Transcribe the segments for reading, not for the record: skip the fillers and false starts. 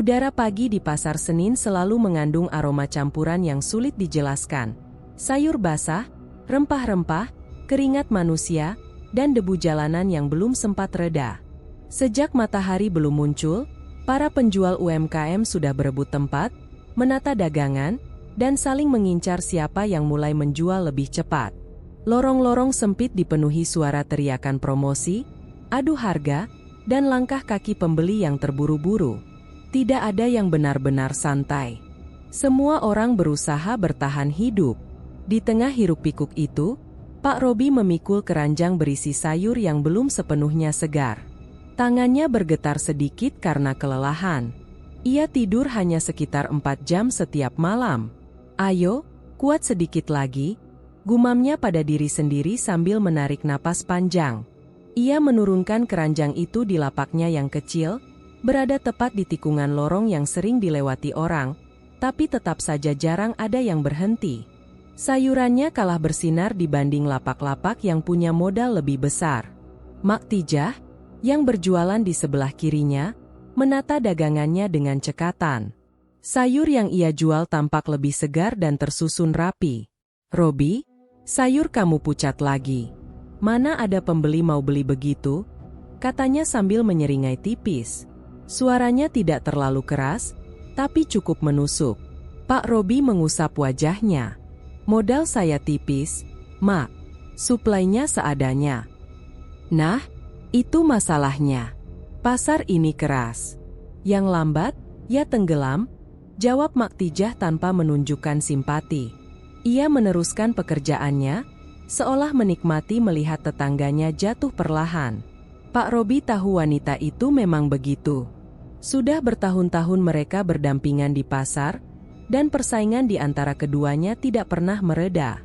Udara pagi di Pasar Senin selalu mengandung aroma campuran yang sulit dijelaskan. Sayur basah, rempah-rempah, keringat manusia, dan debu jalanan yang belum sempat reda. Sejak matahari belum muncul, para penjual UMKM sudah berebut tempat, menata dagangan, dan saling mengincar siapa yang mulai menjual lebih cepat. Lorong-lorong sempit dipenuhi suara teriakan promosi, adu harga, dan langkah kaki pembeli yang terburu-buru. Tidak ada yang benar-benar santai. Semua orang berusaha bertahan hidup. Di tengah hiruk-pikuk itu, Pak Robi memikul keranjang berisi sayur yang belum sepenuhnya segar. Tangannya bergetar sedikit karena kelelahan. Ia tidur hanya sekitar 4 jam setiap malam. "Ayo, kuat sedikit lagi," gumamnya pada diri sendiri sambil menarik napas panjang. Ia menurunkan keranjang itu di lapaknya yang kecil, berada tepat di tikungan lorong yang sering dilewati orang, tapi tetap saja jarang ada yang berhenti. Sayurannya kalah bersinar dibanding lapak-lapak yang punya modal lebih besar. Mak Tijah, yang berjualan di sebelah kirinya, menata dagangannya dengan cekatan. Sayur yang ia jual tampak lebih segar dan tersusun rapi. "Robi, sayur kamu pucat lagi. Mana ada pembeli mau beli begitu?" katanya sambil menyeringai tipis. Suaranya tidak terlalu keras, tapi cukup menusuk. Pak Robi mengusap wajahnya. "Modal saya tipis, Mak. Suplainya seadanya." "Nah, itu masalahnya. Pasar ini keras. Yang lambat, ya tenggelam," jawab Mak Tijah tanpa menunjukkan simpati. Ia meneruskan pekerjaannya, seolah menikmati melihat tetangganya jatuh perlahan. Pak Robi tahu wanita itu memang begitu. Sudah bertahun-tahun mereka berdampingan di pasar, dan persaingan di antara keduanya tidak pernah mereda.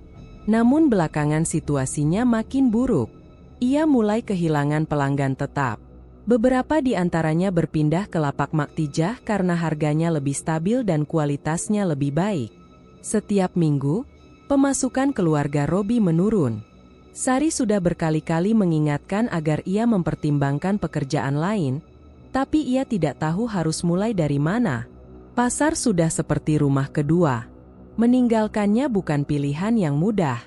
Namun belakangan situasinya makin buruk. Ia mulai kehilangan pelanggan tetap. Beberapa di antaranya berpindah ke lapak Mak Tijah karena harganya lebih stabil dan kualitasnya lebih baik. Setiap minggu, pemasukan keluarga Robi menurun. Sari sudah berkali-kali mengingatkan agar ia mempertimbangkan pekerjaan lain, tapi ia tidak tahu harus mulai dari mana. Pasar sudah seperti rumah kedua. Meninggalkannya bukan pilihan yang mudah.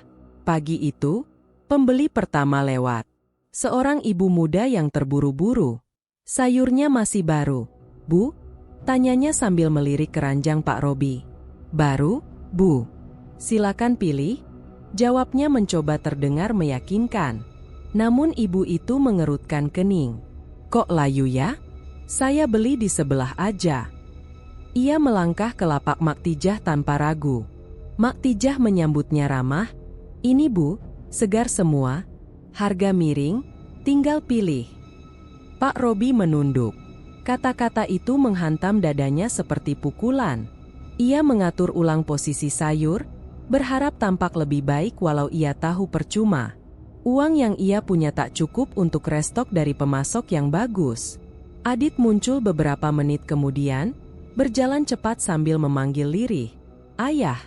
Pagi itu, pembeli pertama lewat. Seorang ibu muda yang terburu-buru. "Sayurnya masih baru, Bu?" tanyanya sambil melirik keranjang Pak Robi. "Baru, Bu. Silakan pilih," jawabnya mencoba terdengar meyakinkan. Namun ibu itu mengerutkan kening. "Kok layu ya? Saya beli di sebelah aja." Ia melangkah ke lapak Mak Tijah tanpa ragu. Mak Tijah menyambutnya ramah. "Ini Bu, segar semua. Harga miring, tinggal pilih." Pak Robi menunduk. Kata-kata itu menghantam dadanya seperti pukulan. Ia mengatur ulang posisi sayur, berharap tampak lebih baik walau ia tahu percuma. Uang yang ia punya tak cukup untuk restok dari pemasok yang bagus. Adit muncul beberapa menit kemudian, berjalan cepat sambil memanggil lirih, "Ayah."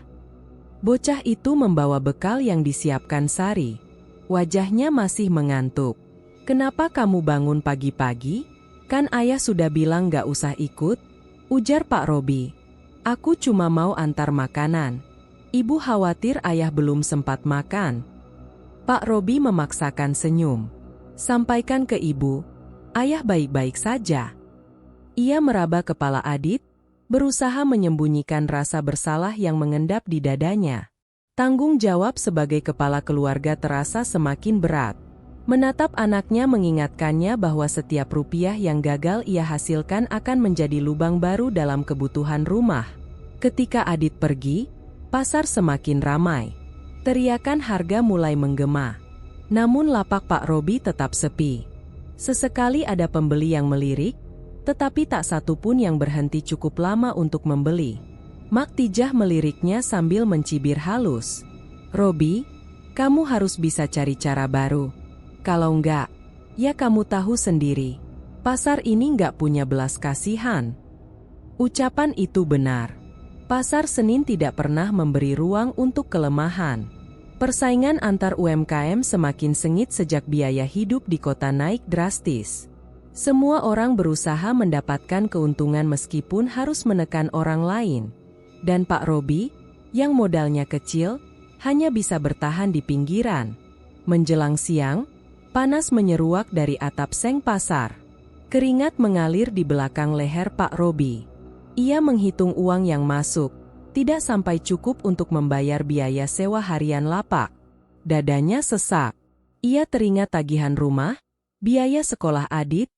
Bocah itu membawa bekal yang disiapkan Sari. Wajahnya masih mengantuk. "Kenapa kamu bangun pagi-pagi? Kan ayah sudah bilang gak usah ikut," ujar Pak Robi. "Aku cuma mau antar makanan. Ibu khawatir ayah belum sempat makan." Pak Robi memaksakan senyum. "Sampaikan ke ibu, ayah baik-baik saja." Ia meraba kepala Adit, berusaha menyembunyikan rasa bersalah yang mengendap di dadanya. Tanggung jawab sebagai kepala keluarga terasa semakin berat. Menatap anaknya mengingatkannya bahwa setiap rupiah yang gagal ia hasilkan akan menjadi lubang baru dalam kebutuhan rumah. Ketika Adit pergi, pasar semakin ramai. Teriakan harga mulai menggema. Namun lapak Pak Robi tetap sepi. Sesekali ada pembeli yang melirik, tetapi tak satu pun yang berhenti cukup lama untuk membeli. Mak Tijah meliriknya sambil mencibir halus. "Robi, kamu harus bisa cari cara baru. Kalau enggak, ya kamu tahu sendiri. Pasar ini enggak punya belas kasihan." Ucapan itu benar. Pasar Senin tidak pernah memberi ruang untuk kelemahan. Persaingan antar UMKM semakin sengit sejak biaya hidup di kota naik drastis. Semua orang berusaha mendapatkan keuntungan meskipun harus menekan orang lain. Dan Pak Robi, yang modalnya kecil, hanya bisa bertahan di pinggiran. Menjelang siang, panas menyeruak dari atap seng pasar. Keringat mengalir di belakang leher Pak Robi. Ia menghitung uang yang masuk, tidak sampai cukup untuk membayar biaya sewa harian lapak. Dadanya sesak. Ia teringat tagihan rumah, biaya sekolah Adit,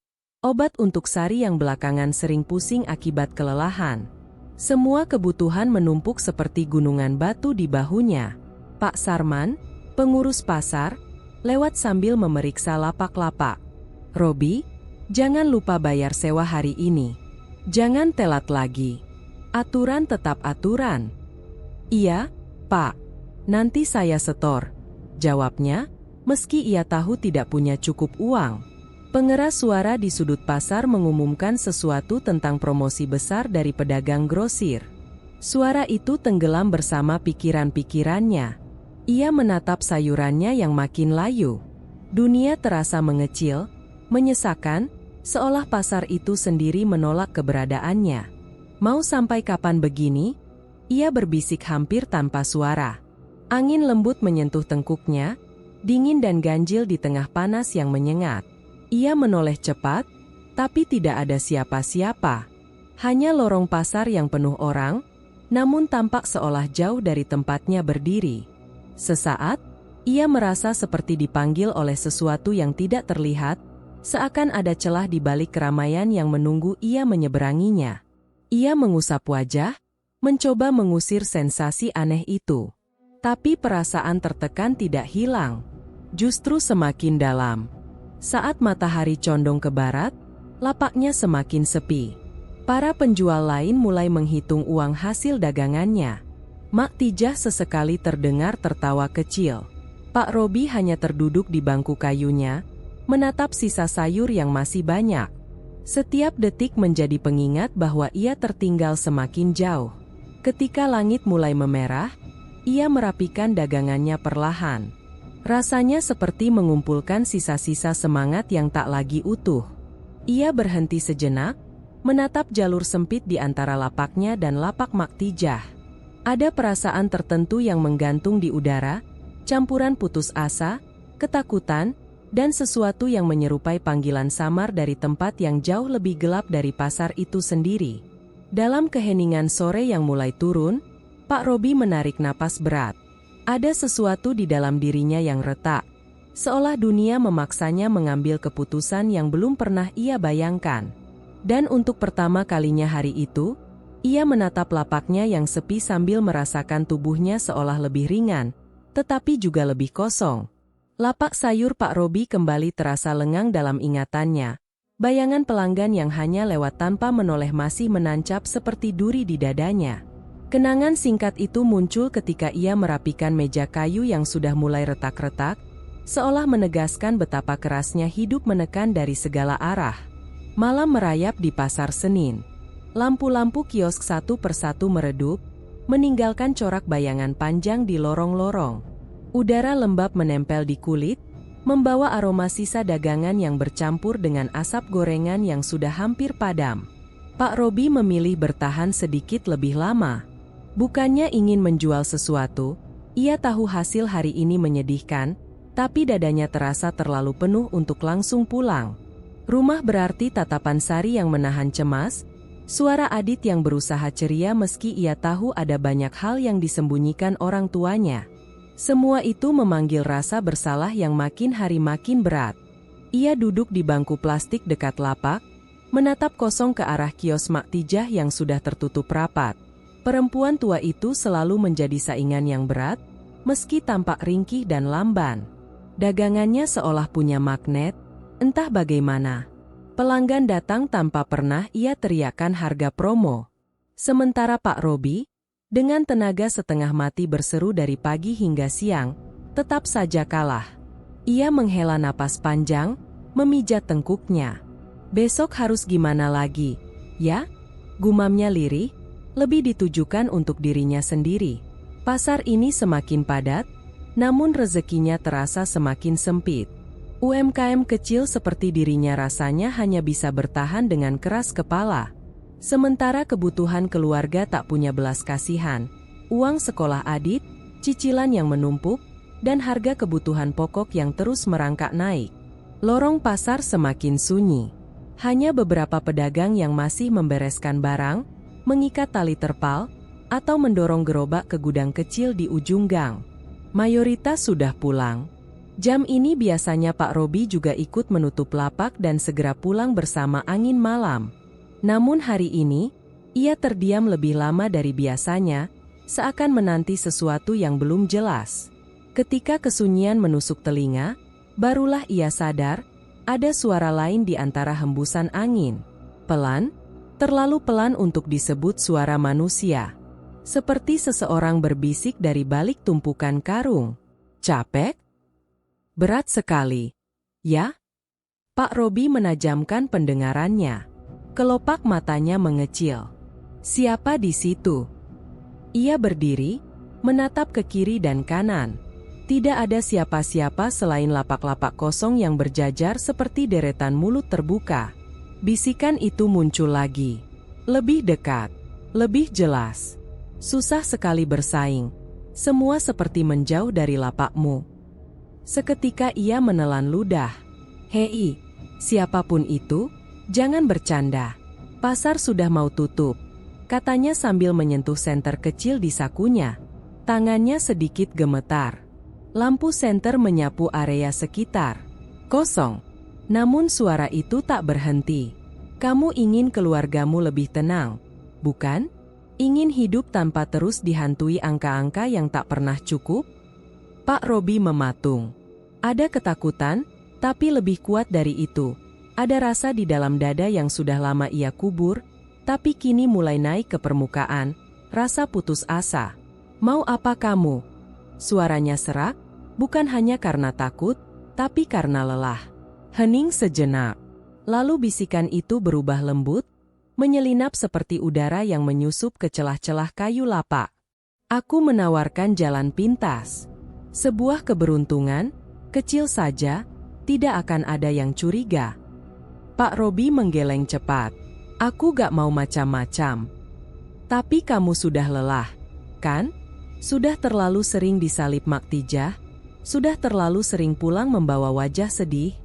obat untuk Sari yang belakangan sering pusing akibat kelelahan. Semua kebutuhan menumpuk seperti gunungan batu di bahunya. Pak Sarman, pengurus pasar, lewat sambil memeriksa lapak-lapak. "Robi, jangan lupa bayar sewa hari ini. Jangan telat lagi. Aturan tetap aturan." "Iya, Pak. Nanti saya setor," jawabnya, meski ia tahu tidak punya cukup uang. Pengeras suara di sudut pasar mengumumkan sesuatu tentang promosi besar dari pedagang grosir. Suara itu tenggelam bersama pikiran-pikirannya. Ia menatap sayurannya yang makin layu. Dunia terasa mengecil, menyesakan, seolah pasar itu sendiri menolak keberadaannya. "Mau sampai kapan begini?" Ia berbisik hampir tanpa suara. Angin lembut menyentuh tengkuknya, dingin dan ganjil di tengah panas yang menyengat. Ia menoleh cepat, tapi tidak ada siapa-siapa. Hanya lorong pasar yang penuh orang, namun tampak seolah jauh dari tempatnya berdiri. Sesaat, ia merasa seperti dipanggil oleh sesuatu yang tidak terlihat, seakan ada celah di balik keramaian yang menunggu ia menyeberanginya. Ia mengusap wajah, mencoba mengusir sensasi aneh itu. Tapi perasaan tertekan tidak hilang, justru semakin dalam. Saat matahari condong ke barat, lapaknya semakin sepi. Para penjual lain mulai menghitung uang hasil dagangannya. Mak Tijah sesekali terdengar tertawa kecil. Pak Robi hanya terduduk di bangku kayunya, menatap sisa sayur yang masih banyak. Setiap detik menjadi pengingat bahwa ia tertinggal semakin jauh. Ketika langit mulai memerah, ia merapikan dagangannya perlahan. Rasanya seperti mengumpulkan sisa-sisa semangat yang tak lagi utuh. Ia berhenti sejenak, menatap jalur sempit di antara lapaknya dan lapak Mak Tijah. Ada perasaan tertentu yang menggantung di udara, campuran putus asa, ketakutan, dan sesuatu yang menyerupai panggilan samar dari tempat yang jauh lebih gelap dari pasar itu sendiri. Dalam keheningan sore yang mulai turun, Pak Robi menarik napas berat. Ada sesuatu di dalam dirinya yang retak, seolah dunia memaksanya mengambil keputusan yang belum pernah ia bayangkan. Dan untuk pertama kalinya hari itu, ia menatap lapaknya yang sepi sambil merasakan tubuhnya seolah lebih ringan, tetapi juga lebih kosong. Lapak sayur Pak Robi kembali terasa lengang dalam ingatannya. Bayangan pelanggan yang hanya lewat tanpa menoleh masih menancap seperti duri di dadanya. Kenangan singkat itu muncul ketika ia merapikan meja kayu yang sudah mulai retak-retak, seolah menegaskan betapa kerasnya hidup menekan dari segala arah. Malam merayap di Pasar Senin. Lampu-lampu kiosk satu persatu meredup, meninggalkan corak bayangan panjang di lorong-lorong. Udara lembab menempel di kulit, membawa aroma sisa dagangan yang bercampur dengan asap gorengan yang sudah hampir padam. Pak Robi memilih bertahan sedikit lebih lama. Bukannya ingin menjual sesuatu, ia tahu hasil hari ini menyedihkan, tapi dadanya terasa terlalu penuh untuk langsung pulang. Rumah berarti tatapan Sari yang menahan cemas, suara Adit yang berusaha ceria meski ia tahu ada banyak hal yang disembunyikan orang tuanya. Semua itu memanggil rasa bersalah yang makin hari makin berat. Ia duduk di bangku plastik dekat lapak, menatap kosong ke arah kios Mak Tijah yang sudah tertutup rapat. Perempuan tua itu selalu menjadi saingan yang berat, meski tampak ringkih dan lamban. Dagangannya seolah punya magnet, entah bagaimana. Pelanggan datang tanpa pernah ia teriakkan harga promo. Sementara Pak Robi, dengan tenaga setengah mati berseru dari pagi hingga siang, tetap saja kalah. Ia menghela napas panjang, memijat tengkuknya. Besok harus gimana lagi, ya? Gumamnya lirih, lebih ditujukan untuk dirinya sendiri. Pasar ini semakin padat, namun rezekinya terasa semakin sempit. UMKM kecil seperti dirinya rasanya hanya bisa bertahan dengan keras kepala. Sementara kebutuhan keluarga tak punya belas kasihan. Uang sekolah Adit, cicilan yang menumpuk, dan harga kebutuhan pokok yang terus merangkak naik. Lorong pasar semakin sunyi. Hanya beberapa pedagang yang masih membereskan barang, mengikat tali terpal, atau mendorong gerobak ke gudang kecil di ujung gang. Mayoritas sudah pulang. Jam ini biasanya Pak Robi juga ikut menutup lapak dan segera pulang bersama angin malam. Namun hari ini, ia terdiam lebih lama dari biasanya, seakan menanti sesuatu yang belum jelas. Ketika kesunyian menusuk telinga, barulah ia sadar, ada suara lain di antara hembusan angin. Pelan, terlalu pelan untuk disebut suara manusia. Seperti seseorang berbisik dari balik tumpukan karung. Capek? Berat sekali. Ya? Pak Robi menajamkan pendengarannya. Kelopak matanya mengecil. Siapa di situ? Ia berdiri, menatap ke kiri dan kanan. Tidak ada siapa-siapa selain lapak-lapak kosong yang berjajar seperti deretan mulut terbuka. Bisikan itu muncul lagi. Lebih dekat. Lebih jelas. Susah sekali bersaing. Semua seperti menjauh dari lapakmu. Seketika ia menelan ludah. Hei, siapapun itu, jangan bercanda. Pasar sudah mau tutup, katanya sambil menyentuh senter kecil di sakunya. Tangannya sedikit gemetar. Lampu senter menyapu area sekitar. Kosong. Namun suara itu tak berhenti. Kamu ingin keluargamu lebih tenang, bukan? Ingin hidup tanpa terus dihantui angka-angka yang tak pernah cukup? Pak Robi mematung. Ada ketakutan, tapi lebih kuat dari itu. Ada rasa di dalam dada yang sudah lama ia kubur, tapi kini mulai naik ke permukaan, rasa putus asa. Mau apa kamu? Suaranya serak, bukan hanya karena takut, tapi karena lelah. Hening sejenak. Lalu bisikan itu berubah lembut, menyelinap seperti udara yang menyusup ke celah-celah kayu lapak. Aku menawarkan jalan pintas. Sebuah keberuntungan, kecil saja, tidak akan ada yang curiga. Pak Robi menggeleng cepat. Aku gak mau macam-macam. Tapi kamu sudah lelah, kan? Sudah terlalu sering disalib Maktijah, sudah terlalu sering pulang membawa wajah sedih.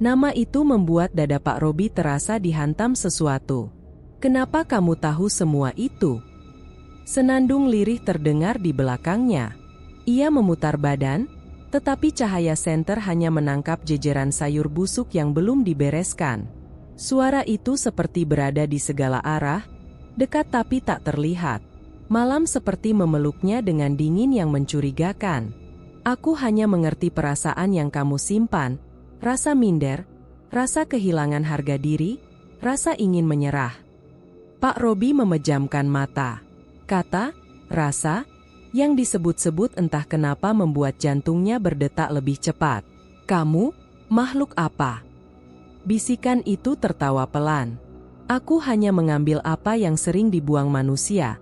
Nama itu membuat dada Pak Robi terasa dihantam sesuatu. Kenapa kamu tahu semua itu? Senandung lirih terdengar di belakangnya. Ia memutar badan, tetapi cahaya senter hanya menangkap jejeran sayur busuk yang belum dibereskan. Suara itu seperti berada di segala arah, dekat tapi tak terlihat. Malam seperti memeluknya dengan dingin yang mencurigakan. Aku hanya mengerti perasaan yang kamu simpan. Rasa minder, rasa kehilangan harga diri, rasa ingin menyerah. Pak Robi memejamkan mata. Kata, rasa, yang disebut-sebut entah kenapa membuat jantungnya berdetak lebih cepat. Kamu, makhluk apa? Bisikan itu tertawa pelan. Aku hanya mengambil apa yang sering dibuang manusia.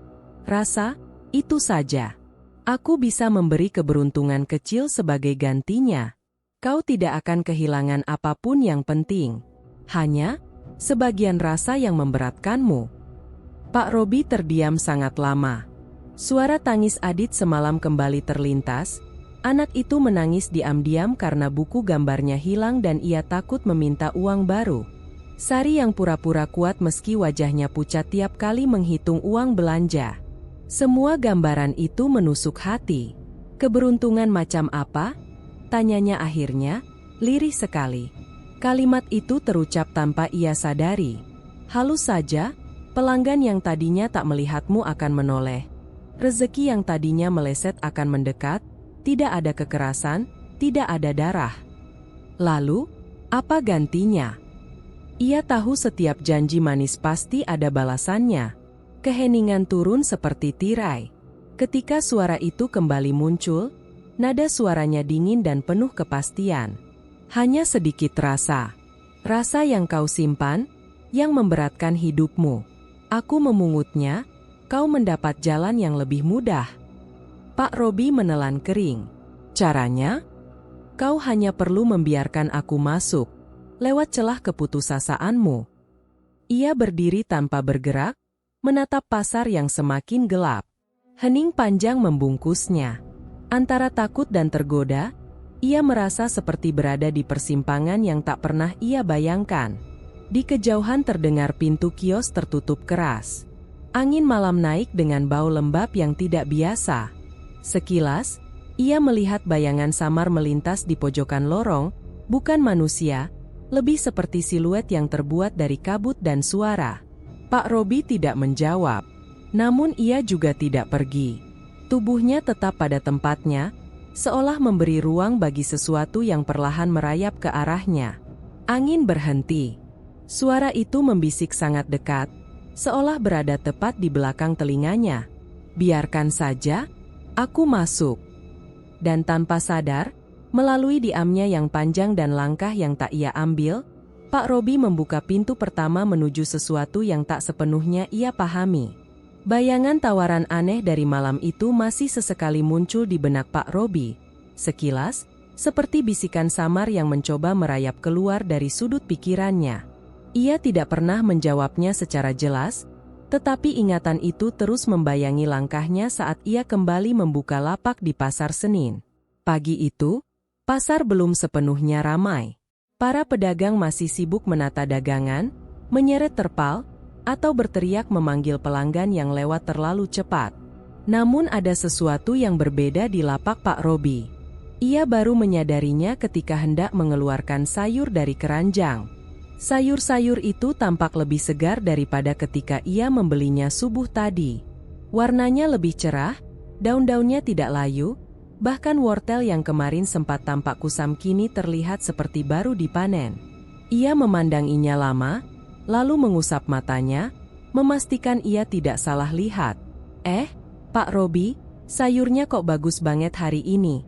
Rasa, itu saja. Aku bisa memberi keberuntungan kecil sebagai gantinya. Kau tidak akan kehilangan apapun yang penting. Hanya sebagian rasa yang memberatkanmu. Pak Robi terdiam sangat lama. Suara tangis Adit semalam kembali terlintas. Anak itu menangis diam-diam karena buku gambarnya hilang dan ia takut meminta uang baru. Sari yang pura-pura kuat meski wajahnya pucat tiap kali menghitung uang belanja. Semua gambaran itu menusuk hati. Keberuntungan macam apa? Tanyanya akhirnya, lirih sekali. Kalimat itu terucap tanpa ia sadari. Halus saja, pelanggan yang tadinya tak melihatmu akan menoleh. Rezeki yang tadinya meleset akan mendekat, tidak ada kekerasan, tidak ada darah. Lalu, apa gantinya? Ia tahu setiap janji manis pasti ada balasannya. Keheningan turun seperti tirai. Ketika suara itu kembali muncul, nada suaranya dingin dan penuh kepastian. Hanya sedikit rasa. Rasa yang kau simpan, yang memberatkan hidupmu. Aku memungutnya, kau mendapat jalan yang lebih mudah. Pak Robi menelan kering. Caranya? Kau hanya perlu membiarkan aku masuk, lewat celah keputusasaanmu. Ia berdiri tanpa bergerak, menatap pasar yang semakin gelap. Hening panjang membungkusnya. Antara takut dan tergoda, ia merasa seperti berada di persimpangan yang tak pernah ia bayangkan. Di kejauhan terdengar pintu kios tertutup keras. Angin malam naik dengan bau lembab yang tidak biasa. Sekilas, ia melihat bayangan samar melintas di pojokan lorong, bukan manusia, lebih seperti siluet yang terbuat dari kabut dan suara. Pak Robi tidak menjawab, namun ia juga tidak pergi. Tubuhnya tetap pada tempatnya, seolah memberi ruang bagi sesuatu yang perlahan merayap ke arahnya. Angin berhenti. Suara itu membisik sangat dekat, seolah berada tepat di belakang telinganya. Biarkan saja, aku masuk. Dan tanpa sadar, melalui diamnya yang panjang dan langkah yang tak ia ambil, Pak Robi membuka pintu pertama menuju sesuatu yang tak sepenuhnya ia pahami. Bayangan tawaran aneh dari malam itu masih sesekali muncul di benak Pak Robi. Sekilas, seperti bisikan samar yang mencoba merayap keluar dari sudut pikirannya. Ia tidak pernah menjawabnya secara jelas, tetapi ingatan itu terus membayangi langkahnya saat ia kembali membuka lapak di Pasar Senin. Pagi itu, pasar belum sepenuhnya ramai. Para pedagang masih sibuk menata dagangan, menyeret terpal, atau berteriak memanggil pelanggan yang lewat terlalu cepat. Namun ada sesuatu yang berbeda di lapak Pak Robi. Ia baru menyadarinya ketika hendak mengeluarkan sayur dari keranjang. Sayur-sayur itu tampak lebih segar daripada ketika ia membelinya subuh tadi. Warnanya lebih cerah, daun-daunnya tidak layu, bahkan wortel yang kemarin sempat tampak kusam kini terlihat seperti baru dipanen. Ia memandanginya lama, lalu mengusap matanya, memastikan ia tidak salah lihat. Pak Robi, sayurnya kok bagus banget hari ini?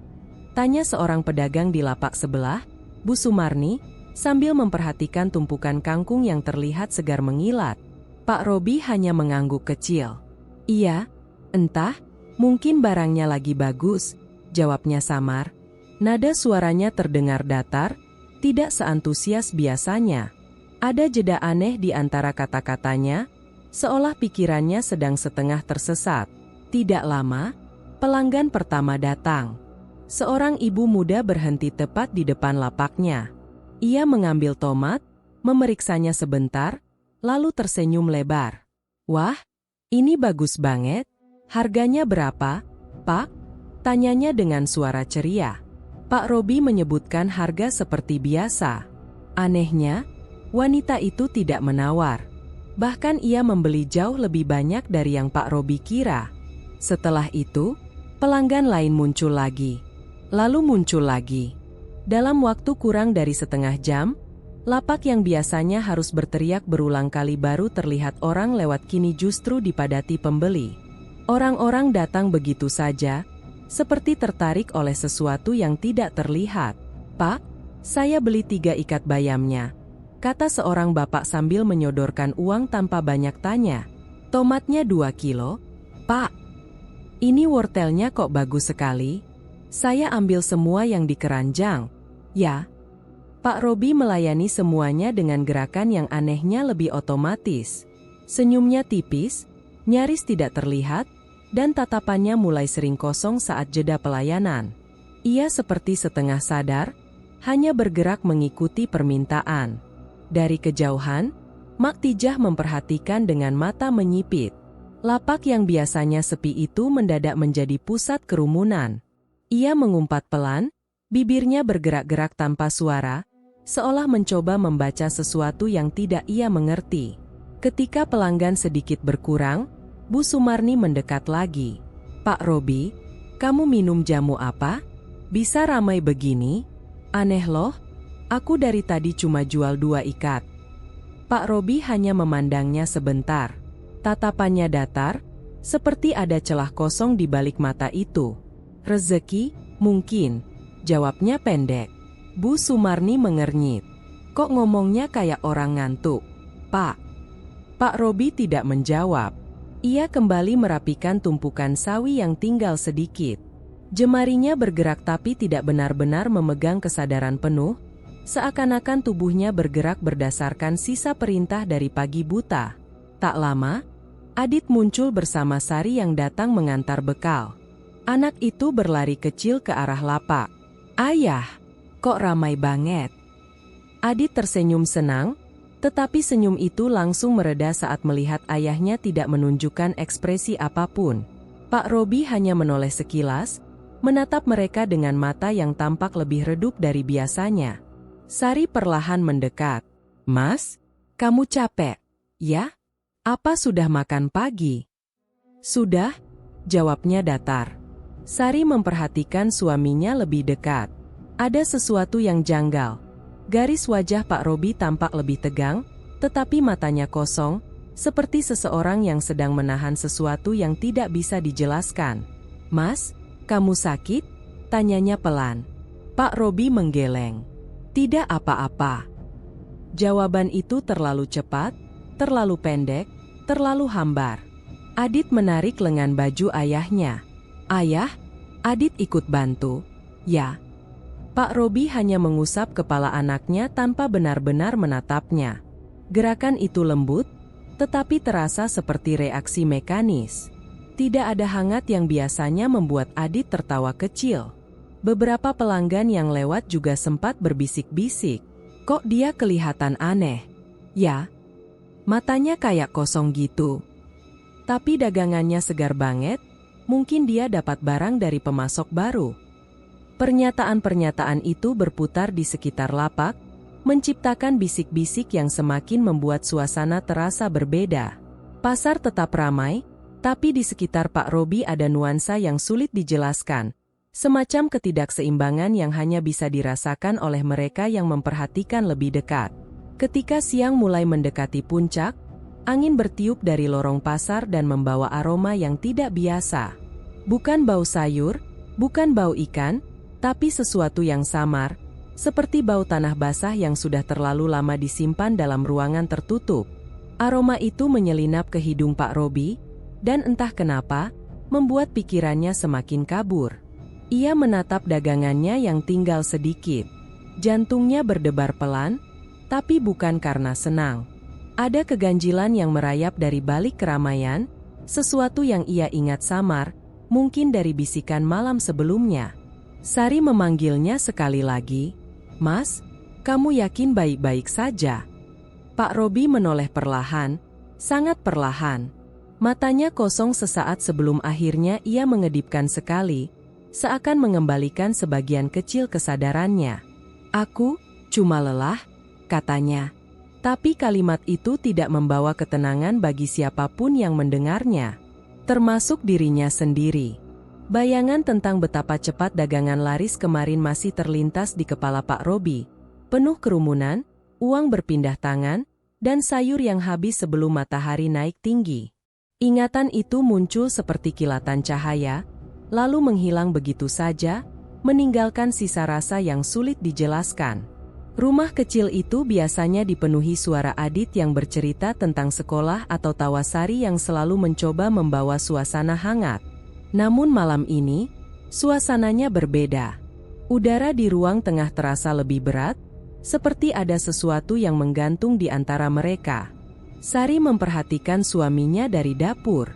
Tanya seorang pedagang di lapak sebelah, Bu Sumarni, sambil memperhatikan tumpukan kangkung yang terlihat segar mengilat. Pak Robi hanya mengangguk kecil. Iya, entah, mungkin barangnya lagi bagus, jawabnya samar. Nada suaranya terdengar datar, tidak seantusias biasanya. Ada jeda aneh di antara kata-katanya, seolah pikirannya sedang setengah tersesat. Tidak lama, pelanggan pertama datang. Seorang ibu muda berhenti tepat di depan lapaknya. Ia mengambil tomat, memeriksanya sebentar, lalu tersenyum lebar. Wah, ini bagus banget. Harganya berapa, Pak? Tanyanya dengan suara ceria. Pak Robi menyebutkan harga seperti biasa. Anehnya, wanita itu tidak menawar. Bahkan ia membeli jauh lebih banyak dari yang Pak Robi kira. Setelah itu, pelanggan lain muncul lagi. Lalu muncul lagi. Dalam waktu kurang dari setengah jam, lapak yang biasanya harus berteriak berulang kali baru terlihat orang lewat kini justru dipadati pembeli. Orang-orang datang begitu saja, seperti tertarik oleh sesuatu yang tidak terlihat. Pak, saya beli 3 ikat bayamnya, kata seorang bapak sambil menyodorkan uang tanpa banyak tanya. Tomatnya 2 kilo, Pak. Ini wortelnya kok bagus sekali. Saya ambil semua yang di keranjang. Ya. Pak Robi melayani semuanya dengan gerakan yang anehnya lebih otomatis. Senyumnya tipis, nyaris tidak terlihat, dan tatapannya mulai sering kosong saat jeda pelayanan. Ia seperti setengah sadar, hanya bergerak mengikuti permintaan. Dari kejauhan, Mak Tijah memperhatikan dengan mata menyipit. Lapak yang biasanya sepi itu mendadak menjadi pusat kerumunan. Ia mengumpat pelan, bibirnya bergerak-gerak tanpa suara, seolah mencoba membaca sesuatu yang tidak ia mengerti. Ketika pelanggan sedikit berkurang, Bu Sumarni mendekat lagi. Pak Robi, kamu minum jamu apa? Bisa ramai begini? Aneh loh, aku dari tadi cuma jual 2 ikat. Pak Robi hanya memandangnya sebentar. Tatapannya datar, seperti ada celah kosong di balik mata itu. Rezeki, mungkin, jawabnya pendek. Bu Sumarni mengernyit. Kok ngomongnya kayak orang ngantuk? Pak. Pak Robi tidak menjawab. Ia kembali merapikan tumpukan sawi yang tinggal sedikit. Jemarinya bergerak tapi tidak benar-benar memegang kesadaran penuh, seakan-akan tubuhnya bergerak berdasarkan sisa perintah dari pagi buta. Tak lama, Adit muncul bersama Sari yang datang mengantar bekal. Anak itu berlari kecil ke arah lapak. "Ayah, kok ramai banget?" Adit tersenyum senang, tetapi senyum itu langsung mereda saat melihat ayahnya tidak menunjukkan ekspresi apapun. Pak Robi hanya menoleh sekilas, menatap mereka dengan mata yang tampak lebih redup dari biasanya. Sari perlahan mendekat. "Mas, kamu capek, ya? Apa sudah makan pagi?" "Sudah," jawabnya datar. Sari memperhatikan suaminya lebih dekat. Ada sesuatu yang janggal. Garis wajah Pak Robi tampak lebih tegang, tetapi matanya kosong, seperti seseorang yang sedang menahan sesuatu yang tidak bisa dijelaskan. "Mas, kamu sakit?" tanyanya pelan. Pak Robi menggeleng. "Tidak apa-apa." Jawaban itu terlalu cepat, terlalu pendek, terlalu hambar. Adit menarik lengan baju ayahnya. "Ayah?" Adit ikut bantu. "Ya." Pak Robi hanya mengusap kepala anaknya tanpa benar-benar menatapnya. Gerakan itu lembut, tetapi terasa seperti reaksi mekanis. Tidak ada hangat yang biasanya membuat Adit tertawa kecil. Beberapa pelanggan yang lewat juga sempat berbisik-bisik. "Kok dia kelihatan aneh? Ya, matanya kayak kosong gitu. Tapi dagangannya segar banget, mungkin dia dapat barang dari pemasok baru." Pernyataan-pernyataan itu berputar di sekitar lapak, menciptakan bisik-bisik yang semakin membuat suasana terasa berbeda. Pasar tetap ramai, tapi di sekitar Pak Robi ada nuansa yang sulit dijelaskan. Semacam ketidakseimbangan yang hanya bisa dirasakan oleh mereka yang memperhatikan lebih dekat. Ketika siang mulai mendekati puncak, angin bertiup dari lorong pasar dan membawa aroma yang tidak biasa. Bukan bau sayur, bukan bau ikan, tapi sesuatu yang samar, seperti bau tanah basah yang sudah terlalu lama disimpan dalam ruangan tertutup. Aroma itu menyelinap ke hidung Pak Robi, dan entah kenapa, membuat pikirannya semakin kabur. Ia menatap dagangannya yang tinggal sedikit. Jantungnya berdebar pelan, tapi bukan karena senang. Ada keganjilan yang merayap dari balik keramaian, sesuatu yang ia ingat samar, mungkin dari bisikan malam sebelumnya. Sari memanggilnya sekali lagi. "Mas, kamu yakin baik-baik saja?" Pak Robi menoleh perlahan, sangat perlahan. Matanya kosong sesaat sebelum akhirnya ia mengedipkan sekali, seakan mengembalikan sebagian kecil kesadarannya. "Aku cuma lelah," katanya. Tapi kalimat itu tidak membawa ketenangan bagi siapapun yang mendengarnya, termasuk dirinya sendiri. Bayangan tentang betapa cepat dagangan laris kemarin masih terlintas di kepala Pak Robi. Penuh kerumunan, uang berpindah tangan, dan sayur yang habis sebelum matahari naik tinggi. Ingatan itu muncul seperti kilatan cahaya, lalu menghilang begitu saja, meninggalkan sisa rasa yang sulit dijelaskan. Rumah kecil itu biasanya dipenuhi suara Adit yang bercerita tentang sekolah atau tawa Sari yang selalu mencoba membawa suasana hangat. Namun malam ini, suasananya berbeda. Udara di ruang tengah terasa lebih berat, seperti ada sesuatu yang menggantung di antara mereka. Sari memperhatikan suaminya dari dapur.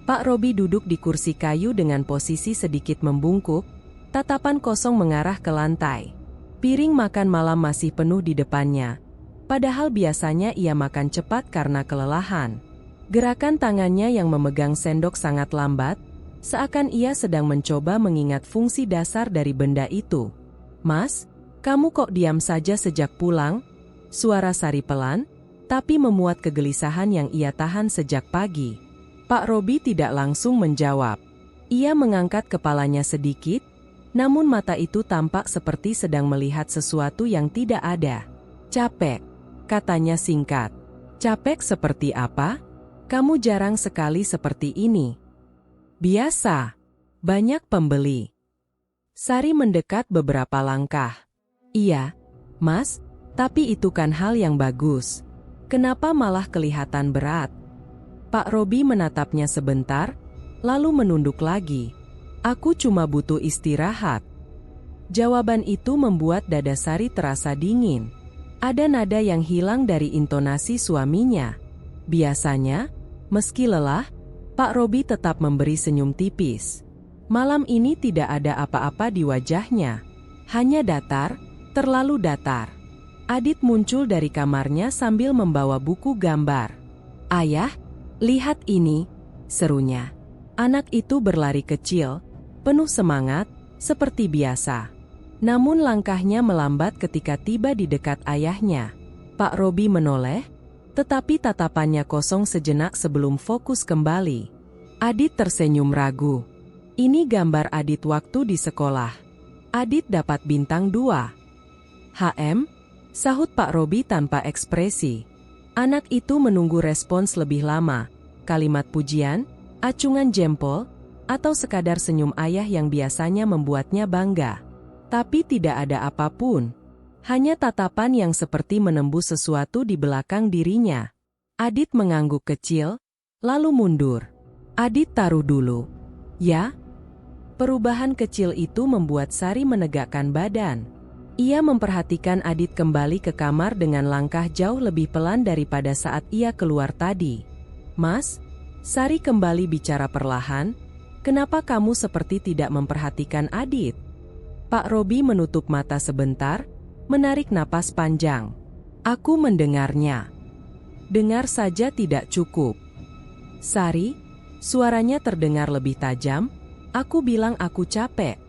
Pak Robi duduk di kursi kayu dengan posisi sedikit membungkuk, tatapan kosong mengarah ke lantai. Piring makan malam masih penuh di depannya, padahal biasanya ia makan cepat karena kelelahan. Gerakan tangannya yang memegang sendok sangat lambat, seakan ia sedang mencoba mengingat fungsi dasar dari benda itu. "Mas, kamu kok diam saja sejak pulang?" Suara Sari pelan, tapi memuat kegelisahan yang ia tahan sejak pagi. Pak Robi tidak langsung menjawab. Ia mengangkat kepalanya sedikit, namun mata itu tampak seperti sedang melihat sesuatu yang tidak ada. "Capek," katanya singkat. "Capek seperti apa? Kamu jarang sekali seperti ini." "Biasa. Banyak pembeli." Sari mendekat beberapa langkah. "Iya, Mas, tapi itu kan hal yang bagus. Kenapa malah kelihatan berat?" Pak Robi menatapnya sebentar, lalu menunduk lagi. Aku cuma butuh istirahat. Jawaban itu membuat dada Sari terasa dingin. Ada nada yang hilang dari intonasi suaminya. Biasanya, meski lelah, Pak Robi tetap memberi senyum tipis. Malam ini tidak ada apa-apa di wajahnya. Hanya datar, terlalu datar. Adit muncul dari kamarnya sambil membawa buku gambar. "Ayah, lihat ini," serunya. Anak itu berlari kecil, penuh semangat, seperti biasa. Namun langkahnya melambat ketika tiba di dekat ayahnya. Pak Robi menoleh, tetapi tatapannya kosong sejenak sebelum fokus kembali. Adit tersenyum ragu. "Ini gambar Adit waktu di sekolah. Adit dapat bintang 2. "HM?" sahut Pak Robi tanpa ekspresi. Anak itu menunggu respons lebih lama. Kalimat pujian, acungan jempol, atau sekadar senyum ayah yang biasanya membuatnya bangga. Tapi tidak ada apapun. Hanya tatapan yang seperti menembus sesuatu di belakang dirinya. Adit mengangguk kecil, lalu mundur. "Adit taruh dulu." "Ya?" Perubahan kecil itu membuat Sari menegakkan badan. Ia memperhatikan Adit kembali ke kamar dengan langkah jauh lebih pelan daripada saat ia keluar tadi. "Mas," Sari kembali bicara perlahan, "kenapa kamu seperti tidak memperhatikan Adit?" Pak Robi menutup mata sebentar, menarik napas panjang. "Aku mendengarnya." "Dengar saja tidak cukup." "Sari," suaranya terdengar lebih tajam, "aku bilang aku capek."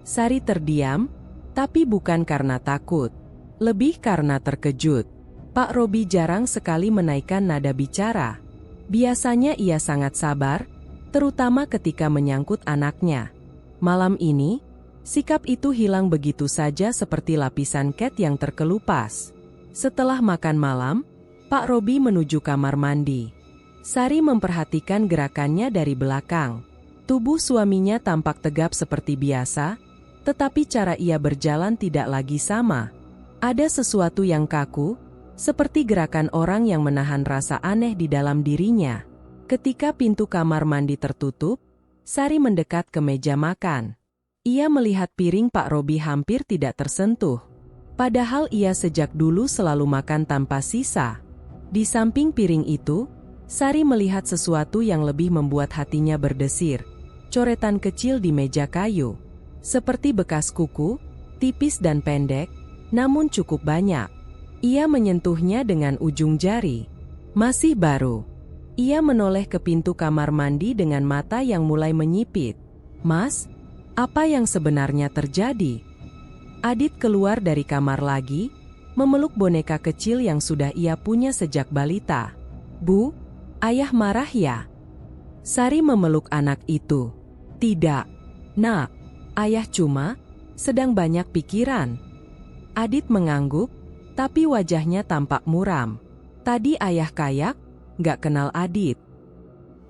Sari terdiam, tapi bukan karena takut. Lebih karena terkejut. Pak Robi jarang sekali menaikkan nada bicara. Biasanya ia sangat sabar, terutama ketika menyangkut anaknya. Malam ini, sikap itu hilang begitu saja seperti lapisan cat yang terkelupas. Setelah makan malam, Pak Robi menuju kamar mandi. Sari memperhatikan gerakannya dari belakang. Tubuh suaminya tampak tegap seperti biasa, tetapi cara ia berjalan tidak lagi sama. Ada sesuatu yang kaku, seperti gerakan orang yang menahan rasa aneh di dalam dirinya. Ketika pintu kamar mandi tertutup, Sari mendekat ke meja makan. Ia melihat piring Pak Robi hampir tidak tersentuh. Padahal ia sejak dulu selalu makan tanpa sisa. Di samping piring itu, Sari melihat sesuatu yang lebih membuat hatinya berdesir. Coretan kecil di meja kayu. Seperti bekas kuku, tipis dan pendek, namun cukup banyak. Ia menyentuhnya dengan ujung jari. Masih baru. Ia menoleh ke pintu kamar mandi dengan mata yang mulai menyipit. "Mas, apa yang sebenarnya terjadi?" Adit keluar dari kamar lagi, memeluk boneka kecil yang sudah ia punya sejak balita. "Bu, ayah marah ya?" Sari memeluk anak itu. "Tidak, Nak. Ayah cuma sedang banyak pikiran." Adit mengangguk, tapi wajahnya tampak muram. "Tadi ayah kayak, gak kenal Adit."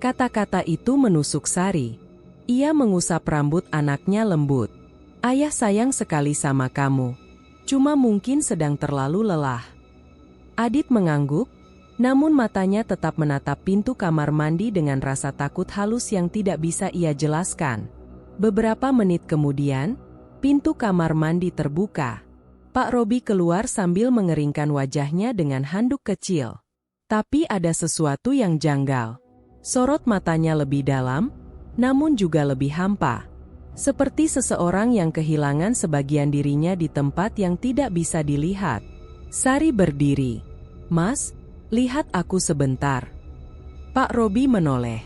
Kata-kata itu menusuk Sari. Ia mengusap rambut anaknya lembut. "Ayah sayang sekali sama kamu. Cuma mungkin sedang terlalu lelah." Adit mengangguk, namun matanya tetap menatap pintu kamar mandi dengan rasa takut halus yang tidak bisa ia jelaskan. Beberapa menit kemudian, pintu kamar mandi terbuka. Pak Robi keluar sambil mengeringkan wajahnya dengan handuk kecil. Tapi ada sesuatu yang janggal. Sorot matanya lebih dalam, namun juga lebih hampa. Seperti seseorang yang kehilangan sebagian dirinya di tempat yang tidak bisa dilihat. Sari berdiri. "Mas, lihat aku sebentar." Pak Robi menoleh.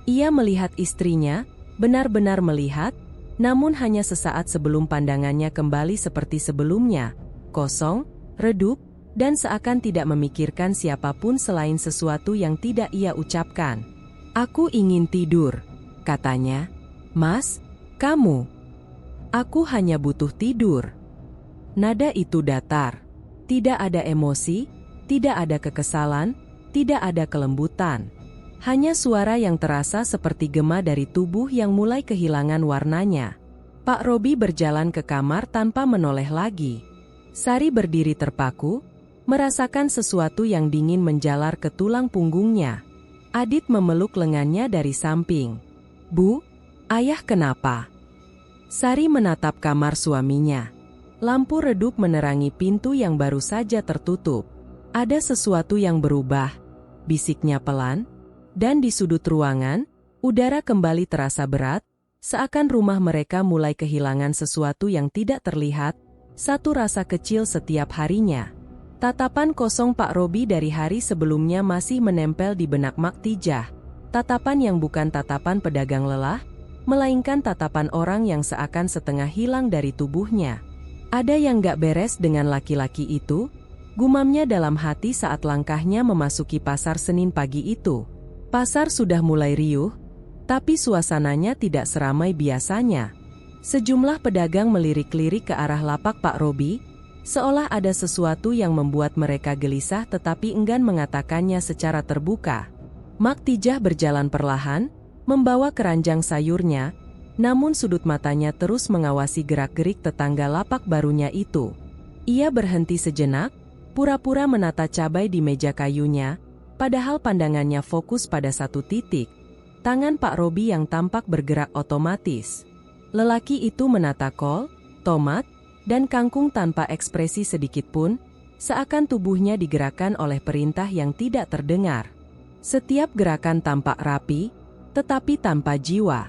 Ia melihat istrinya, benar-benar melihat, namun hanya sesaat sebelum pandangannya kembali seperti sebelumnya, kosong, redup, dan seakan tidak memikirkan siapapun selain sesuatu yang tidak ia ucapkan. "Aku ingin tidur," katanya. "Mas, kamu?" "Aku hanya butuh tidur." Nada itu datar. Tidak ada emosi, tidak ada kekesalan, tidak ada kelembutan. Hanya suara yang terasa seperti gema dari tubuh yang mulai kehilangan warnanya. Pak Robi berjalan ke kamar tanpa menoleh lagi. Sari berdiri terpaku, merasakan sesuatu yang dingin menjalar ke tulang punggungnya. Adit memeluk lengannya dari samping. "Bu, Ayah, kenapa? Sari menatap kamar suaminya. Lampu redup menerangi pintu yang baru saja tertutup. Ada sesuatu yang berubah, bisiknya pelan, dan di sudut ruangan, udara kembali terasa berat, seakan rumah mereka mulai kehilangan sesuatu yang tidak terlihat, satu rasa kecil setiap harinya. Tatapan kosong Pak Robi dari hari sebelumnya masih menempel di benak Maktijah. Tatapan yang bukan tatapan pedagang lelah, melainkan tatapan orang yang seakan setengah hilang dari tubuhnya. Ada yang gak beres dengan laki-laki itu, gumamnya dalam hati saat langkahnya memasuki pasar Senin pagi itu. Pasar sudah mulai riuh, tapi suasananya tidak seramai biasanya. Sejumlah pedagang melirik-lirik ke arah lapak Pak Robi, seolah ada sesuatu yang membuat mereka gelisah tetapi enggan mengatakannya secara terbuka. Maktijah berjalan perlahan, membawa keranjang sayurnya, namun sudut matanya terus mengawasi gerak-gerik tetangga lapak barunya itu. Ia berhenti sejenak, pura-pura menata cabai di meja kayunya, padahal pandangannya fokus pada satu titik. Tangan Pak Robi yang tampak bergerak otomatis. Lelaki itu menata kol, tomat, dan kangkung tanpa ekspresi sedikitpun, seakan tubuhnya digerakkan oleh perintah yang tidak terdengar. Setiap gerakan tampak rapi, tetapi tanpa jiwa.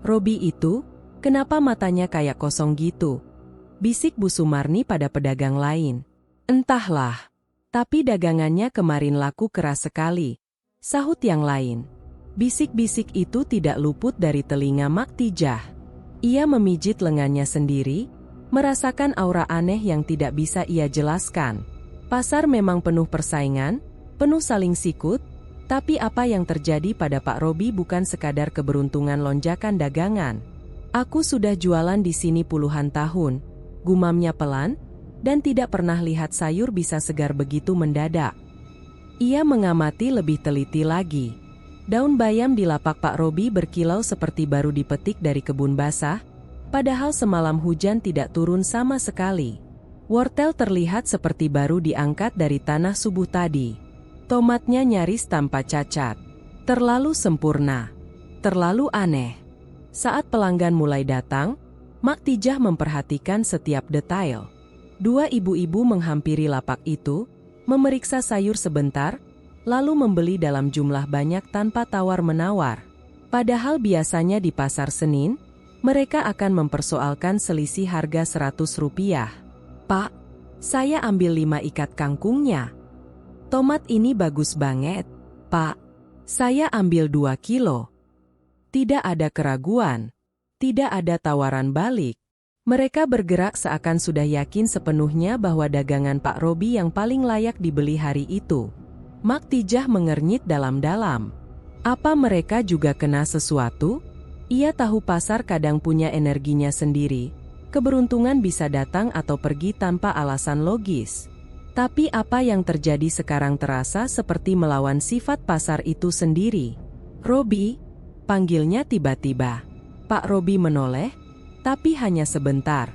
Robi itu, kenapa matanya kayak kosong gitu? Bisik Bu Sumarni pada pedagang lain. Entahlah, tapi dagangannya kemarin laku keras sekali, sahut yang lain. Bisik-bisik itu tidak luput dari telinga Maktijah. Ia memijit lengannya sendiri, merasakan aura aneh yang tidak bisa ia jelaskan. Pasar memang penuh persaingan, penuh saling sikut, tapi apa yang terjadi pada Pak Robi bukan sekadar keberuntungan lonjakan dagangan. Aku sudah jualan di sini puluhan tahun, gumamnya pelan, dan tidak pernah lihat sayur bisa segar begitu mendadak. Ia mengamati lebih teliti lagi. Daun bayam di lapak Pak Robi berkilau seperti baru dipetik dari kebun basah, padahal semalam hujan tidak turun sama sekali. Wortel terlihat seperti baru diangkat dari tanah subuh tadi. Tomatnya nyaris tanpa cacat. Terlalu sempurna. Terlalu aneh. Saat pelanggan mulai datang, Maktijah memperhatikan setiap detail. Dua ibu-ibu menghampiri lapak itu, memeriksa sayur sebentar, lalu membeli dalam jumlah banyak tanpa tawar-menawar. Padahal biasanya di pasar Senin, mereka akan mempersoalkan selisih harga Rp100. Pak, saya ambil 5 ikat kangkungnya. Tomat ini bagus banget, Pak. Saya ambil 2 kilo. Tidak ada keraguan. Tidak ada tawaran balik. Mereka bergerak seakan sudah yakin sepenuhnya bahwa dagangan Pak Robi yang paling layak dibeli hari itu. Maktijah mengernyit dalam-dalam. Apa mereka juga kena sesuatu? Ia tahu pasar kadang punya energinya sendiri. Keberuntungan bisa datang atau pergi tanpa alasan logis. Tapi apa yang terjadi sekarang terasa seperti melawan sifat pasar itu sendiri. Robi, panggilnya tiba-tiba. Pak Robi menoleh, tapi hanya sebentar.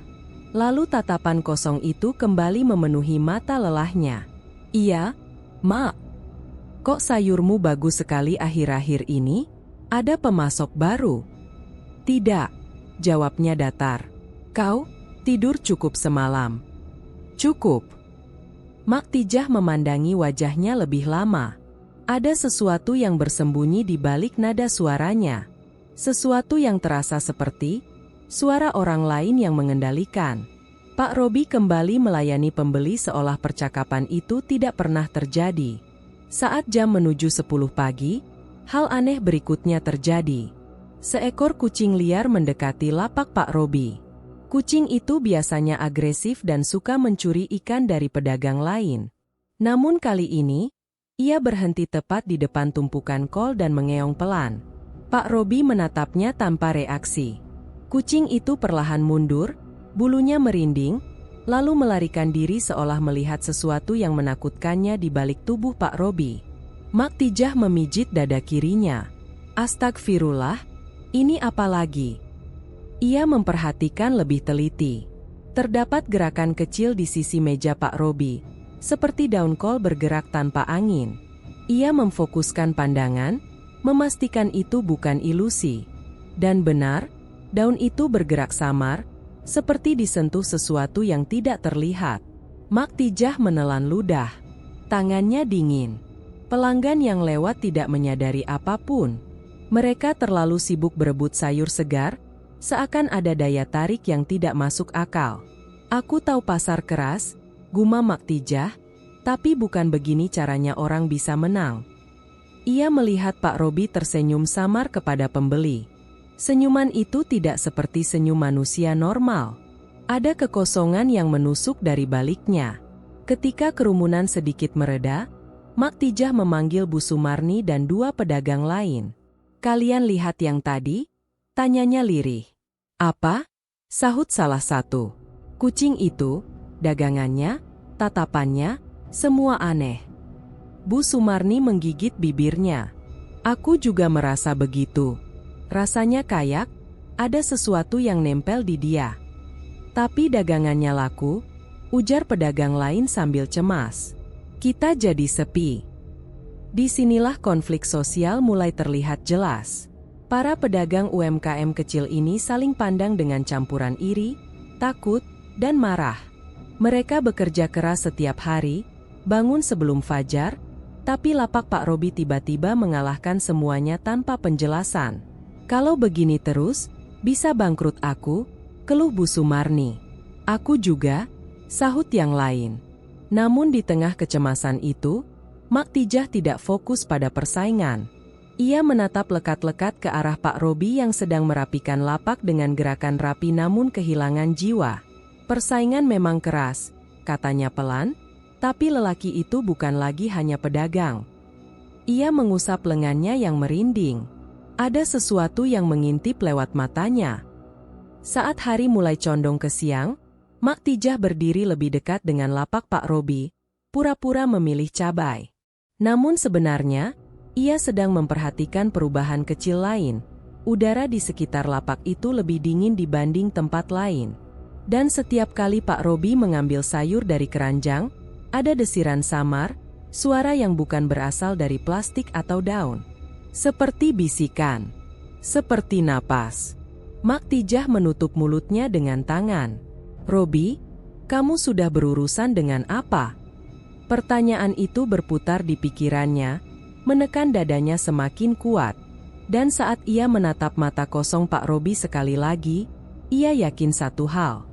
Lalu tatapan kosong itu kembali memenuhi mata lelahnya. Iya, Mak. Kok sayurmu bagus sekali akhir-akhir ini? Ada pemasok baru? Tidak, jawabnya datar. Kau tidur cukup semalam? Cukup. Maktijah memandangi wajahnya lebih lama. Ada sesuatu yang bersembunyi di balik nada suaranya. Sesuatu yang terasa seperti suara orang lain yang mengendalikan. Pak Robi kembali melayani pembeli seolah percakapan itu tidak pernah terjadi. Saat jam menuju 10 pagi, hal aneh berikutnya terjadi. Seekor kucing liar mendekati lapak Pak Robi. Kucing itu biasanya agresif dan suka mencuri ikan dari pedagang lain. Namun kali ini, ia berhenti tepat di depan tumpukan kol dan mengeong pelan. Pak Robi menatapnya tanpa reaksi. Kucing itu perlahan mundur, bulunya merinding, lalu melarikan diri seolah melihat sesuatu yang menakutkannya di balik tubuh Pak Robi. Maktijah memijit dada kirinya. Astagfirullah, ini apa lagi? Ia memperhatikan lebih teliti. Terdapat gerakan kecil di sisi meja Pak Robi, seperti daun kol bergerak tanpa angin. Ia memfokuskan pandangan, memastikan itu bukan ilusi. Dan benar, daun itu bergerak samar, seperti disentuh sesuatu yang tidak terlihat. Mak Tijah menelan ludah. Tangannya dingin. Pelanggan yang lewat tidak menyadari apapun. Mereka terlalu sibuk berebut sayur segar, seakan ada daya tarik yang tidak masuk akal. Aku tahu pasar keras, gumam Mak Tijah, tapi bukan begini caranya orang bisa menang. Ia melihat Pak Robi tersenyum samar kepada pembeli. Senyuman itu tidak seperti senyum manusia normal. Ada kekosongan yang menusuk dari baliknya. Ketika kerumunan sedikit mereda, Mak Tijah memanggil Bu Sumarni dan dua pedagang lain. "Kalian lihat yang tadi?" tanyanya lirih. "Apa?" sahut salah satu. "Kucing itu, dagangannya, tatapannya, semua aneh." Bu Sumarni menggigit bibirnya. "Aku juga merasa begitu. Rasanya kayak ada sesuatu yang nempel di dia. Tapi dagangannya laku," ujar pedagang lain sambil cemas. "Kita jadi sepi." Disinilah konflik sosial mulai terlihat jelas. Para pedagang UMKM kecil ini saling pandang dengan campuran iri, takut, dan marah. Mereka bekerja keras setiap hari, bangun sebelum fajar, tapi lapak Pak Robi tiba-tiba mengalahkan semuanya tanpa penjelasan. "Kalau begini terus, bisa bangkrut aku," keluh Bu Sumarni. "Aku juga," sahut yang lain. Namun di tengah kecemasan itu, Mak Tijah tidak fokus pada persaingan. Ia menatap lekat-lekat ke arah Pak Robi yang sedang merapikan lapak dengan gerakan rapi namun kehilangan jiwa. "Persaingan memang keras," katanya pelan, tapi lelaki itu bukan lagi hanya pedagang. Ia mengusap lengannya yang merinding. Ada sesuatu yang mengintip lewat matanya. Saat hari mulai condong ke siang, Mak Tijah berdiri lebih dekat dengan lapak Pak Robi, pura-pura memilih cabai. Namun sebenarnya, ia sedang memperhatikan perubahan kecil lain. Udara di sekitar lapak itu lebih dingin dibanding tempat lain. Dan setiap kali Pak Robi mengambil sayur dari keranjang, ada desiran samar, suara yang bukan berasal dari plastik atau daun. Seperti bisikan. Seperti napas. Mak Tijah menutup mulutnya dengan tangan. "Robi, kamu sudah berurusan dengan apa?" Pertanyaan itu berputar di pikirannya, menekan dadanya semakin kuat. Dan saat ia menatap mata kosong Pak Robi sekali lagi, ia yakin satu hal.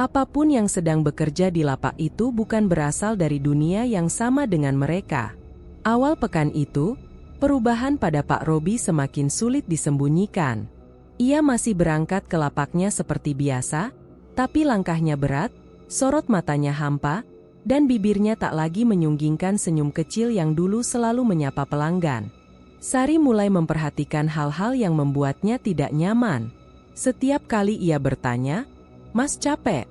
Apapun yang sedang bekerja di lapak itu bukan berasal dari dunia yang sama dengan mereka. Awal pekan itu, perubahan pada Pak Robi semakin sulit disembunyikan. Ia masih berangkat ke lapaknya seperti biasa, tapi langkahnya berat, sorot matanya hampa, dan bibirnya tak lagi menyunggingkan senyum kecil yang dulu selalu menyapa pelanggan. Sari mulai memperhatikan hal-hal yang membuatnya tidak nyaman. Setiap kali ia bertanya, "Mas capek?"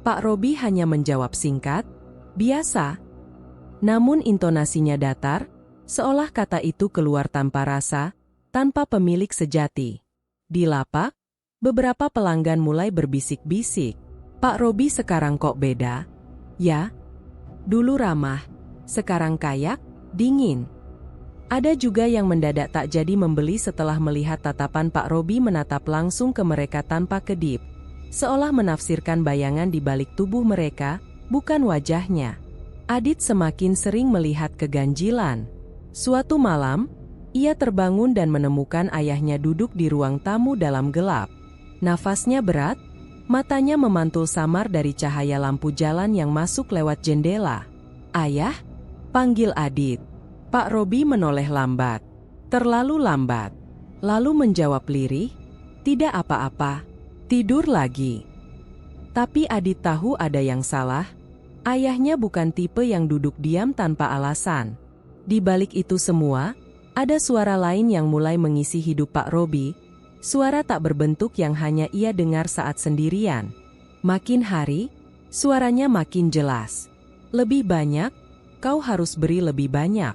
Pak Robi hanya menjawab singkat, "Biasa." Namun intonasinya datar, seolah kata itu keluar tanpa rasa, tanpa pemilik sejati. Di lapak, beberapa pelanggan mulai berbisik-bisik. "Pak Robi sekarang kok beda? Ya, dulu ramah, sekarang kayak, dingin." Ada juga yang mendadak tak jadi membeli setelah melihat tatapan Pak Robi menatap langsung ke mereka tanpa kedip. Seolah menafsirkan bayangan di balik tubuh mereka, bukan wajahnya. Adit semakin sering melihat keganjilan. Suatu malam, ia terbangun dan menemukan ayahnya duduk di ruang tamu dalam gelap. Nafasnya berat, matanya memantul samar dari cahaya lampu jalan yang masuk lewat jendela. "Ayah?" panggil Adit. Pak Robi menoleh lambat. Terlalu lambat. Lalu menjawab lirih, "Tidak apa-apa. Tidur lagi." Tapi Adit tahu ada yang salah. Ayahnya bukan tipe yang duduk diam tanpa alasan. Di balik itu semua, ada suara lain yang mulai mengisi hidup Pak Robi, suara tak berbentuk yang hanya ia dengar saat sendirian. Makin hari, suaranya makin jelas. "Lebih banyak, kau harus beri lebih banyak."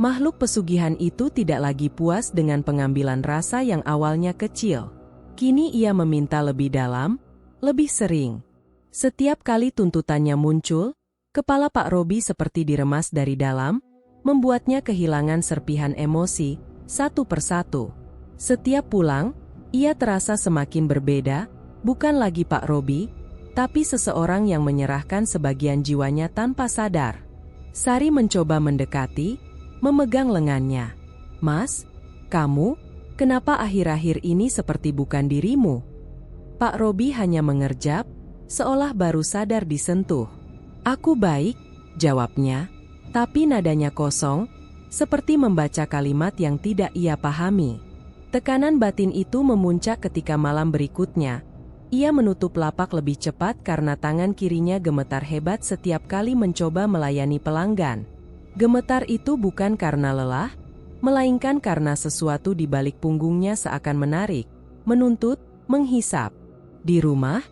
Makhluk pesugihan itu tidak lagi puas dengan pengambilan rasa yang awalnya kecil. Kini ia meminta lebih dalam, lebih sering. Setiap kali tuntutannya muncul, kepala Pak Robi seperti diremas dari dalam, membuatnya kehilangan serpihan emosi, satu persatu. Setiap pulang, ia terasa semakin berbeda, bukan lagi Pak Robi, tapi seseorang yang menyerahkan sebagian jiwanya tanpa sadar. Sari mencoba mendekati, memegang lengannya. "Mas, kamu, kenapa akhir-akhir ini seperti bukan dirimu?" Pak Robi hanya mengerjap, seolah baru sadar disentuh. "Aku baik," jawabnya, tapi nadanya kosong, seperti membaca kalimat yang tidak ia pahami. Tekanan batin itu memuncak ketika malam berikutnya. Ia menutup lapak lebih cepat karena tangan kirinya gemetar hebat setiap kali mencoba melayani pelanggan. Gemetar itu bukan karena lelah, melainkan karena sesuatu di balik punggungnya seakan menarik, menuntut, menghisap. Di rumah,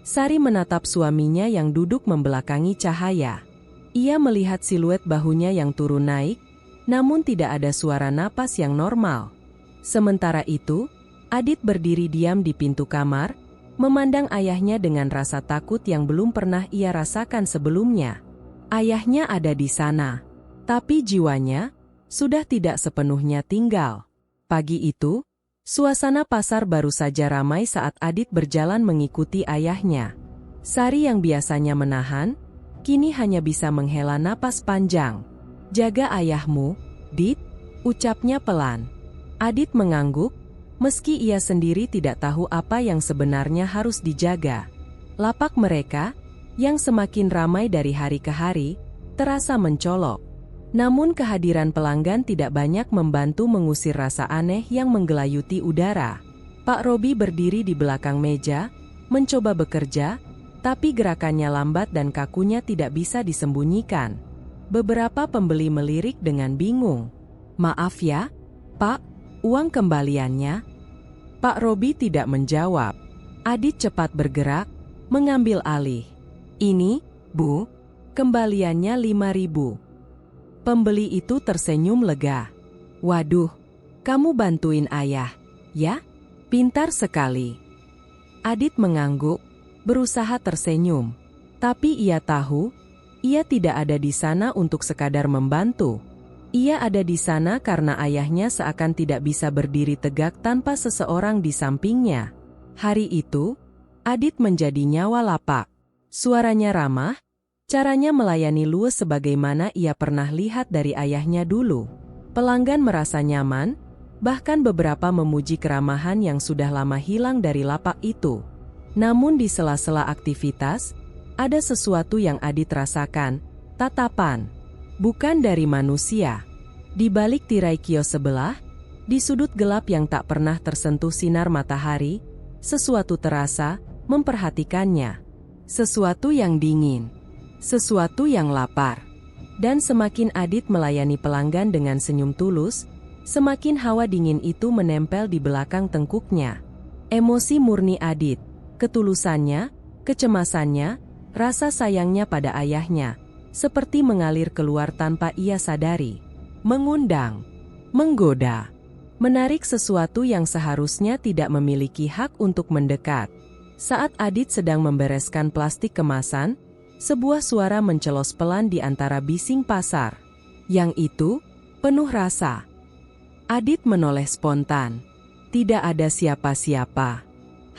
Sari menatap suaminya yang duduk membelakangi cahaya. Ia melihat siluet bahunya yang turun naik, namun tidak ada suara napas yang normal. Sementara itu, Adit berdiri diam di pintu kamar, memandang ayahnya dengan rasa takut yang belum pernah ia rasakan sebelumnya. Ayahnya ada di sana, tapi jiwanya sudah tidak sepenuhnya tinggal. Pagi itu, suasana pasar baru saja ramai saat Adit berjalan mengikuti ayahnya. Sari yang biasanya menahan, kini hanya bisa menghela napas panjang. "Jaga ayahmu, Dit," ucapnya pelan. Adit mengangguk, meski ia sendiri tidak tahu apa yang sebenarnya harus dijaga. Lapak mereka, yang semakin ramai dari hari ke hari, terasa mencolok. Namun kehadiran pelanggan tidak banyak membantu mengusir rasa aneh yang menggelayuti udara. Pak Robi berdiri di belakang meja, mencoba bekerja, tapi gerakannya lambat dan kakunya tidak bisa disembunyikan. Beberapa pembeli melirik dengan bingung. "Maaf ya, Pak, uang kembaliannya?" Pak Robi tidak menjawab. Adit cepat bergerak, mengambil alih. "Ini, Bu, kembaliannya 5.000. Pembeli itu tersenyum lega. "Waduh, kamu bantuin ayah, ya? Pintar sekali." Adit mengangguk, berusaha tersenyum. Tapi ia tahu, ia tidak ada di sana untuk sekadar membantu. Ia ada di sana karena ayahnya seakan tidak bisa berdiri tegak tanpa seseorang di sampingnya. Hari itu, Adit menjadi nyawa lapak. Suaranya ramah, caranya melayani luwes sebagaimana ia pernah lihat dari ayahnya dulu. Pelanggan merasa nyaman, bahkan beberapa memuji keramahan yang sudah lama hilang dari lapak itu. Namun di sela-sela aktivitas, ada sesuatu yang Adit rasakan, tatapan. Bukan dari manusia. Di balik tirai kios sebelah, di sudut gelap yang tak pernah tersentuh sinar matahari, sesuatu terasa, memperhatikannya. Sesuatu yang dingin. Sesuatu yang lapar. Dan semakin Adit melayani pelanggan dengan senyum tulus, semakin hawa dingin itu menempel di belakang tengkuknya. Emosi murni Adit, ketulusannya, kecemasannya, rasa sayangnya pada ayahnya, seperti mengalir keluar tanpa ia sadari. Mengundang, menggoda, menarik sesuatu yang seharusnya tidak memiliki hak untuk mendekat. Saat Adit sedang membereskan plastik kemasan, sebuah suara mencelos pelan di antara bising pasar. Yang itu, penuh rasa. Adit menoleh spontan. Tidak ada siapa-siapa.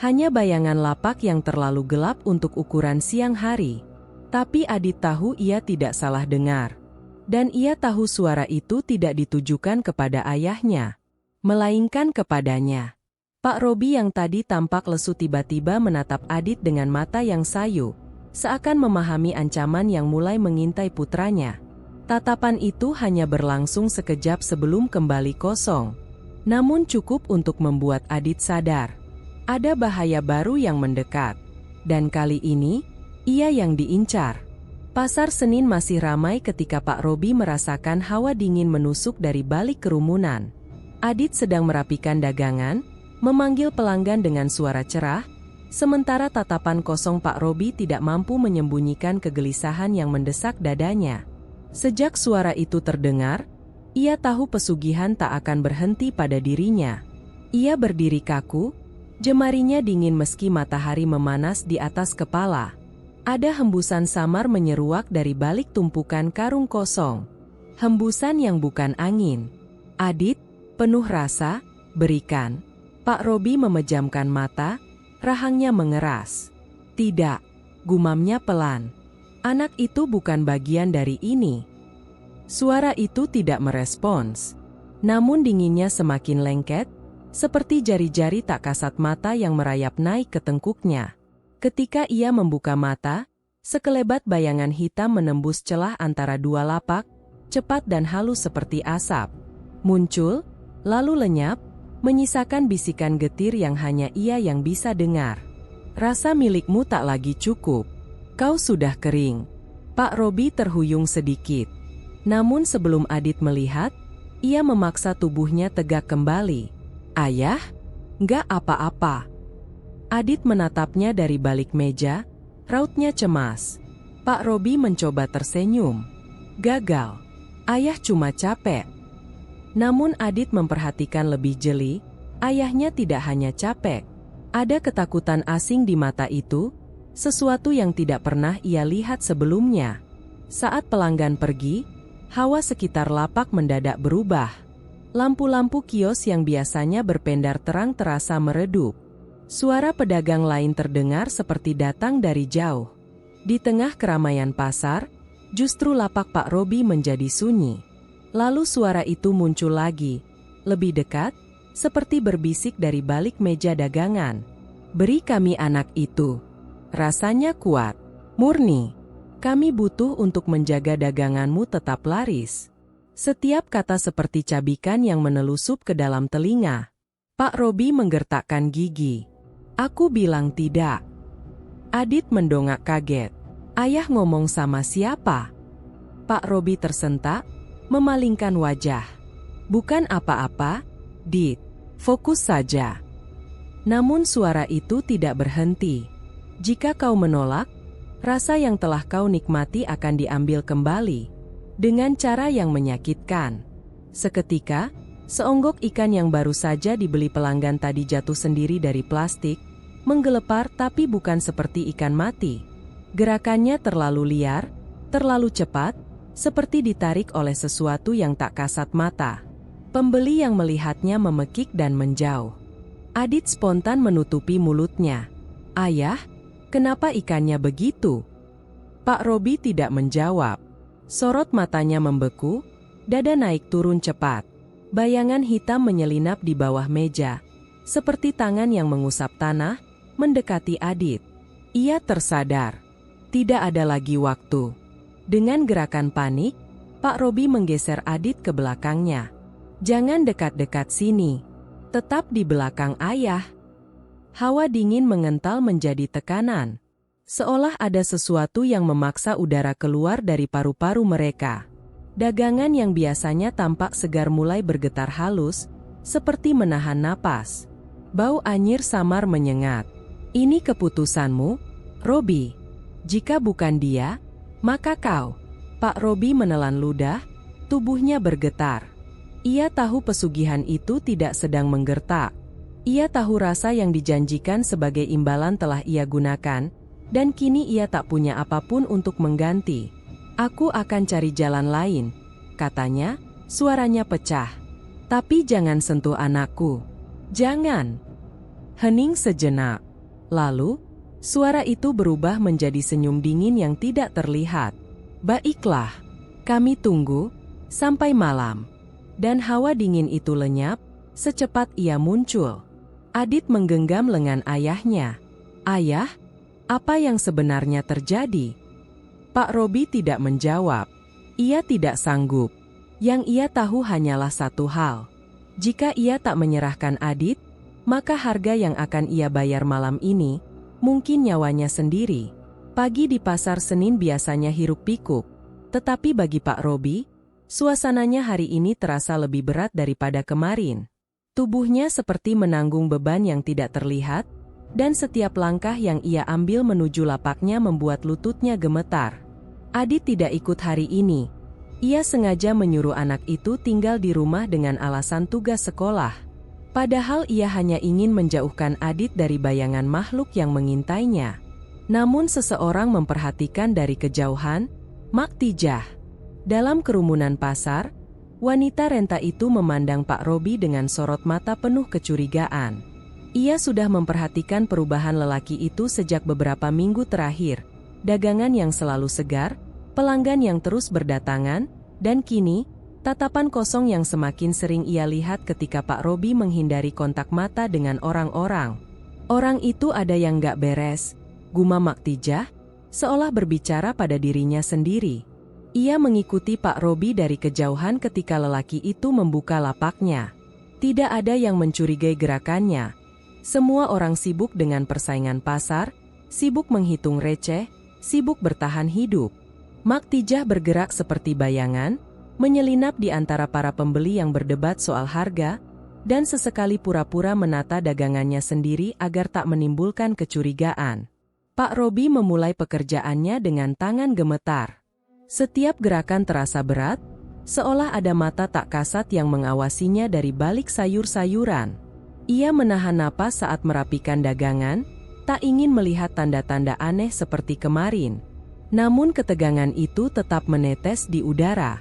Hanya bayangan lapak yang terlalu gelap untuk ukuran siang hari. Tapi Adit tahu ia tidak salah dengar. Dan ia tahu suara itu tidak ditujukan kepada ayahnya, melainkan kepadanya. Pak Robi yang tadi tampak lesu tiba-tiba menatap Adit dengan mata yang sayu, seakan memahami ancaman yang mulai mengintai putranya. Tatapan itu hanya berlangsung sekejap sebelum kembali kosong. Namun cukup untuk membuat Adit sadar. Ada bahaya baru yang mendekat. Dan kali ini, ia yang diincar. Pasar Senin masih ramai ketika Pak Robi merasakan hawa dingin menusuk dari balik kerumunan. Adit sedang merapikan dagangan, memanggil pelanggan dengan suara cerah, sementara tatapan kosong Pak Robi tidak mampu menyembunyikan kegelisahan yang mendesak dadanya. Sejak suara itu terdengar, ia tahu pesugihan tak akan berhenti pada dirinya. Ia berdiri kaku, jemarinya dingin meski matahari memanas di atas kepala. Ada hembusan samar menyeruak dari balik tumpukan karung kosong. Hembusan yang bukan angin. Adit, penuh rasa, Berikan. Pak Robi memejamkan mata, rahangnya mengeras. Tidak, gumamnya pelan. Anak itu bukan bagian dari ini. Suara itu tidak merespons. Namun dinginnya semakin lengket, seperti jari-jari tak kasat mata yang merayap naik ke tengkuknya. Ketika ia membuka mata, sekelebat bayangan hitam menembus celah antara dua lapak, cepat dan halus seperti asap. Muncul, lalu lenyap, menyisakan bisikan getir yang hanya ia yang bisa dengar. Rasa milikmu tak lagi cukup. Kau sudah kering. Pak Robi terhuyung sedikit. Namun sebelum Adit melihat, ia memaksa tubuhnya tegak kembali. Ayah? Nggak apa-apa. Adit menatapnya dari balik meja, rautnya cemas. Pak Robi mencoba tersenyum. Gagal. Ayah cuma capek. Namun Adit memperhatikan lebih jeli, ayahnya tidak hanya capek. Ada ketakutan asing di mata itu, sesuatu yang tidak pernah ia lihat sebelumnya. Saat pelanggan pergi, hawa sekitar lapak mendadak berubah. Lampu-lampu kios yang biasanya berpendar terang terasa meredup. Suara pedagang lain terdengar seperti datang dari jauh. Di tengah keramaian pasar, justru lapak Pak Robi menjadi sunyi. Lalu suara itu muncul lagi, lebih dekat, seperti berbisik dari balik meja dagangan. Beri kami anak itu. Rasanya kuat, murni. Kami butuh untuk menjaga daganganmu tetap laris. Setiap kata seperti cabikan yang menelusup ke dalam telinga. Pak Robi menggertakkan gigi. Aku bilang tidak. Adit mendongak kaget. Ayah ngomong sama siapa? Pak Robi tersentak, memalingkan wajah. Bukan apa-apa, Dit. Fokus saja. Namun suara itu tidak berhenti. Jika kau menolak, rasa yang telah kau nikmati akan diambil kembali. Dengan cara yang menyakitkan. Seketika, seonggok ikan yang baru saja dibeli pelanggan tadi jatuh sendiri dari plastik, menggelepar tapi bukan seperti ikan mati. Gerakannya terlalu liar, terlalu cepat, seperti ditarik oleh sesuatu yang tak kasat mata. Pembeli yang melihatnya memekik dan menjauh. Adit spontan menutupi mulutnya. Ayah, kenapa ikannya begitu? Pak Robi tidak menjawab. Sorot matanya membeku, dada naik turun cepat. Bayangan hitam menyelinap di bawah meja, seperti tangan yang mengusap tanah, mendekati Adit. Ia tersadar. Tidak ada lagi waktu. Dengan gerakan panik, Pak Robi menggeser Adit ke belakangnya. Jangan dekat-dekat sini. Tetap di belakang ayah. Hawa dingin mengental menjadi tekanan. Seolah ada sesuatu yang memaksa udara keluar dari paru-paru mereka. Dagangan yang biasanya tampak segar mulai bergetar halus, seperti menahan napas. Bau anyir samar menyengat. Ini keputusanmu, Robi. Jika bukan dia, maka kau. Pak Robi menelan ludah, tubuhnya bergetar. Ia tahu pesugihan itu tidak sedang menggertak. Ia tahu rasa yang dijanjikan sebagai imbalan telah ia gunakan, dan kini ia tak punya apapun untuk mengganti. Aku akan cari jalan lain, katanya, suaranya pecah. Tapi jangan sentuh anakku. Jangan. Hening sejenak. Lalu, suara itu berubah menjadi senyum dingin yang tidak terlihat. Baiklah, kami tunggu, sampai malam. Dan hawa dingin itu lenyap, secepat ia muncul. Adit menggenggam lengan ayahnya. Ayah, apa yang sebenarnya terjadi? Pak Robi tidak menjawab. Ia tidak sanggup. Yang ia tahu hanyalah satu hal. Jika ia tak menyerahkan Adit, maka harga yang akan ia bayar malam ini, mungkin nyawanya sendiri. Pagi di pasar Senin biasanya hiruk pikuk. Tetapi bagi Pak Robi, suasananya hari ini terasa lebih berat daripada kemarin. Tubuhnya seperti menanggung beban yang tidak terlihat, dan setiap langkah yang ia ambil menuju lapaknya membuat lututnya gemetar. Adit tidak ikut hari ini. Ia sengaja menyuruh anak itu tinggal di rumah dengan alasan tugas sekolah. Padahal ia hanya ingin menjauhkan Adit dari bayangan makhluk yang mengintainya. Namun seseorang memperhatikan dari kejauhan, Mak Tijah. Dalam kerumunan pasar, Wanita renta itu memandang Pak Robi dengan sorot mata penuh kecurigaan. Ia sudah memperhatikan perubahan lelaki itu sejak beberapa minggu terakhir. Dagangan yang selalu segar, pelanggan yang terus berdatangan, dan kini, tatapan kosong yang semakin sering ia lihat ketika Pak Robi menghindari kontak mata dengan orang-orang. Orang itu ada yang gak beres, gumam Maktijah, seolah berbicara pada dirinya sendiri. Ia mengikuti Pak Robi dari kejauhan ketika lelaki itu membuka lapaknya. Tidak ada yang mencurigai gerakannya. Semua orang sibuk dengan persaingan pasar, sibuk menghitung receh, sibuk bertahan hidup. Maktijah bergerak seperti bayangan, menyelinap di antara para pembeli yang berdebat soal harga, dan sesekali pura-pura menata dagangannya sendiri agar tak menimbulkan kecurigaan. Pak Robi memulai pekerjaannya dengan tangan gemetar. Setiap gerakan terasa berat, seolah ada mata tak kasat yang mengawasinya dari balik sayur-sayuran. Ia menahan napas saat merapikan dagangan, tak ingin melihat tanda-tanda aneh seperti kemarin. Namun ketegangan itu tetap menetes di udara.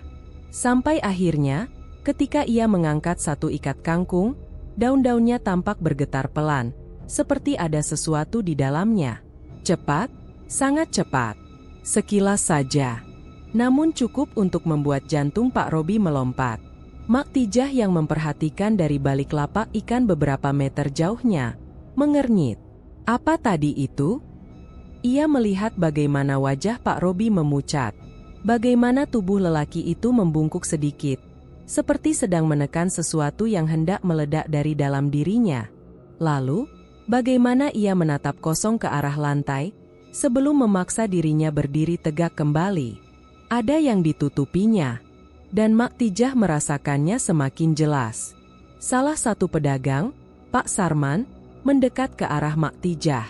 Sampai akhirnya, ketika ia mengangkat satu ikat kangkung, daun-daunnya tampak bergetar pelan, seperti ada sesuatu di dalamnya. Cepat, sangat cepat. Sekilas saja. Namun cukup untuk membuat jantung Pak Robi melompat. Maktijah yang memperhatikan dari balik lapak ikan beberapa meter jauhnya, mengernyit. Apa tadi itu? Ia melihat bagaimana wajah Pak Robi memucat. Bagaimana tubuh lelaki itu membungkuk sedikit, seperti sedang menekan sesuatu yang hendak meledak dari dalam dirinya. Lalu, bagaimana ia menatap kosong ke arah lantai, sebelum memaksa dirinya berdiri tegak kembali. Ada yang ditutupinya, dan Maktijah merasakannya semakin jelas. Salah satu pedagang, Pak Sarman, mendekat ke arah Maktijah.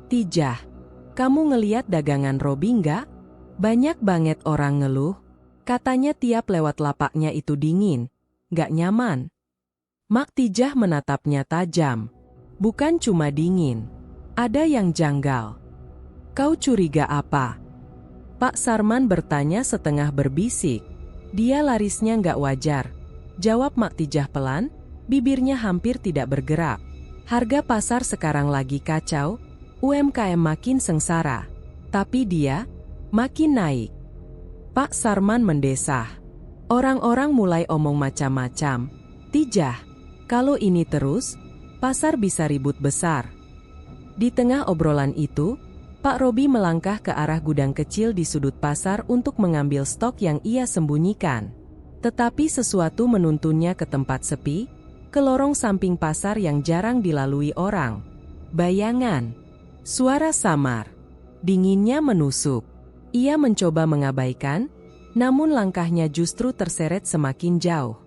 "Tijah, kamu ngeliat dagangan Robi nggak? Banyak banget orang ngeluh. Katanya tiap lewat lapaknya itu dingin, nggak nyaman." Maktijah menatapnya tajam. "Bukan cuma dingin. Ada yang janggal." "Kau curiga apa?" Pak Sarman bertanya setengah berbisik. "Dia larisnya nggak wajar," jawab Maktijah pelan, bibirnya hampir tidak bergerak. "Harga pasar sekarang lagi kacau, UMKM makin sengsara. Tapi dia, makin naik." Pak Sarman mendesah. Orang-orang mulai omong macam-macam. "Tijah, kalau ini terus, pasar bisa ribut besar." Di tengah obrolan itu, Pak Robi melangkah ke arah gudang kecil di sudut pasar untuk mengambil stok yang ia sembunyikan. Tetapi sesuatu menuntunnya ke tempat sepi, ke lorong samping pasar yang jarang dilalui orang. Bayangan. Suara samar. Dinginnya menusuk. Ia mencoba mengabaikan, namun langkahnya justru terseret semakin jauh.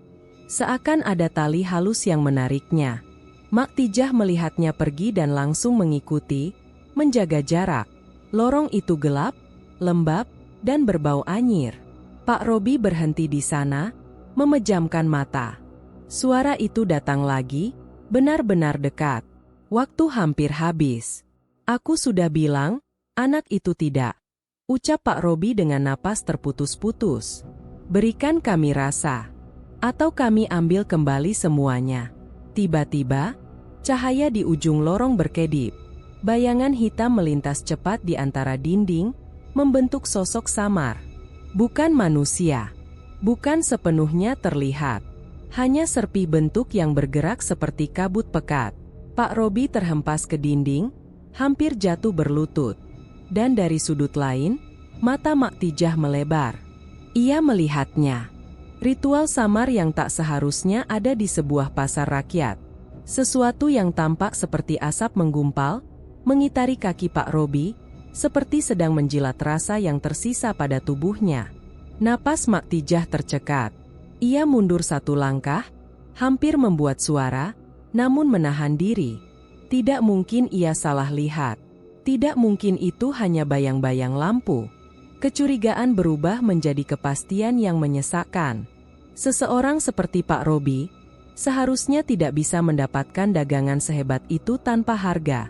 Seakan ada tali halus yang menariknya. Maktijah melihatnya pergi dan langsung mengikuti, menjaga jarak. Lorong itu gelap, lembab, dan berbau anyir. Pak Robi berhenti di sana, memejamkan mata. Suara itu datang lagi, benar-benar dekat. "Waktu hampir habis. Aku sudah bilang, anak itu tidak," ucap Pak Robi dengan napas terputus-putus. "Berikan kami rasa, atau kami ambil kembali semuanya." Tiba-tiba, cahaya di ujung lorong berkedip. Bayangan hitam melintas cepat di antara dinding, membentuk sosok samar. Bukan manusia. Bukan sepenuhnya terlihat. Hanya serpih bentuk yang bergerak seperti kabut pekat. Pak Robi terhempas ke dinding, hampir jatuh berlutut. Dan dari sudut lain, mata Maktijah melebar. Ia melihatnya. Ritual samar yang tak seharusnya ada di sebuah pasar rakyat. Sesuatu yang tampak seperti asap menggumpal, mengitari kaki Pak Robi, seperti sedang menjilat rasa yang tersisa pada tubuhnya. Napas Maktijah tercekat. Ia mundur satu langkah, hampir membuat suara, namun menahan diri. Tidak mungkin ia salah lihat. Tidak mungkin itu hanya bayang-bayang lampu. Kecurigaan berubah menjadi kepastian yang menyesakkan. Seseorang seperti Pak Robi, seharusnya tidak bisa mendapatkan dagangan sehebat itu tanpa harga.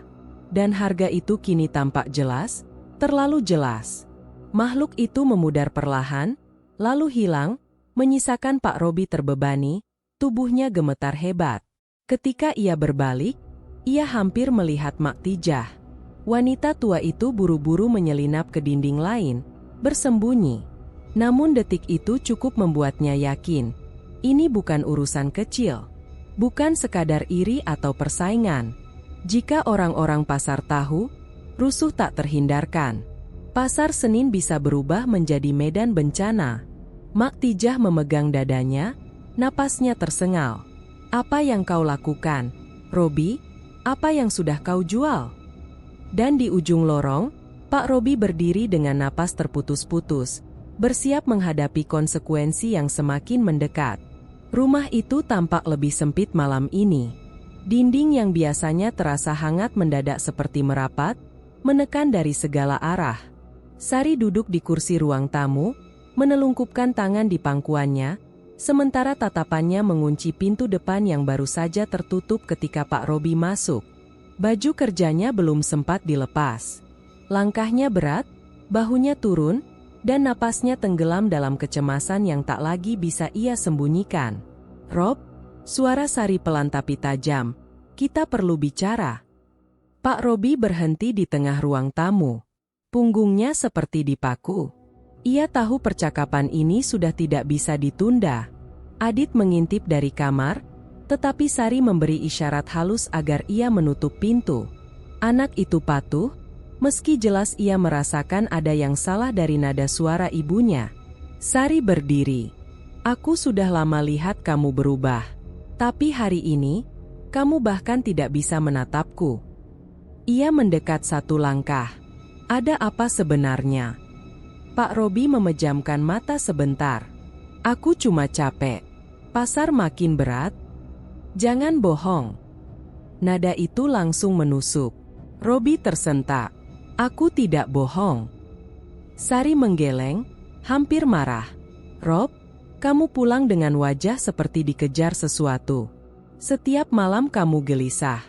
Dan harga itu kini tampak jelas, terlalu jelas. Makhluk itu memudar perlahan, lalu hilang, menyisakan Pak Robi terbebani, tubuhnya gemetar hebat. Ketika ia berbalik, ia hampir melihat Mak Tijah. Wanita tua itu buru-buru menyelinap ke dinding lain, bersembunyi. Namun detik itu cukup membuatnya yakin, ini bukan urusan kecil. Bukan sekadar iri atau persaingan. Jika orang-orang pasar tahu, rusuh tak terhindarkan. Pasar Senin bisa berubah menjadi medan bencana. Mak Tijah memegang dadanya, napasnya tersengal. Apa yang kau lakukan, Robi? Apa yang sudah kau jual? Dan di ujung lorong, Pak Robi berdiri dengan napas terputus-putus, bersiap menghadapi konsekuensi yang semakin mendekat. Rumah itu tampak lebih sempit malam ini. Dinding yang biasanya terasa hangat mendadak seperti merapat, menekan dari segala arah. Sari duduk di kursi ruang tamu, menelungkupkan tangan di pangkuannya, sementara tatapannya mengunci pintu depan yang baru saja tertutup ketika Pak Robi masuk. Baju kerjanya belum sempat dilepas. Langkahnya berat, bahunya turun, dan napasnya tenggelam dalam kecemasan yang tak lagi bisa ia sembunyikan. "Rob," suara Sari pelan tapi tajam, "kita perlu bicara." Pak Robi berhenti di tengah ruang tamu. Punggungnya seperti dipaku. Ia tahu percakapan ini sudah tidak bisa ditunda. Adit mengintip dari kamar, tetapi Sari memberi isyarat halus agar ia menutup pintu. Anak itu patuh, meski jelas ia merasakan ada yang salah dari nada suara ibunya. Sari berdiri. "Aku sudah lama lihat kamu berubah. Tapi hari ini, kamu bahkan tidak bisa menatapku." Ia mendekat satu langkah. "Ada apa sebenarnya?" Pak Robi memejamkan mata sebentar. "Aku cuma capek. Pasar makin berat." "Jangan bohong." Nada itu langsung menusuk. Robi tersentak. "Aku tidak bohong." Sari menggeleng, hampir marah. "Rob, kamu pulang dengan wajah seperti dikejar sesuatu. Setiap malam kamu gelisah.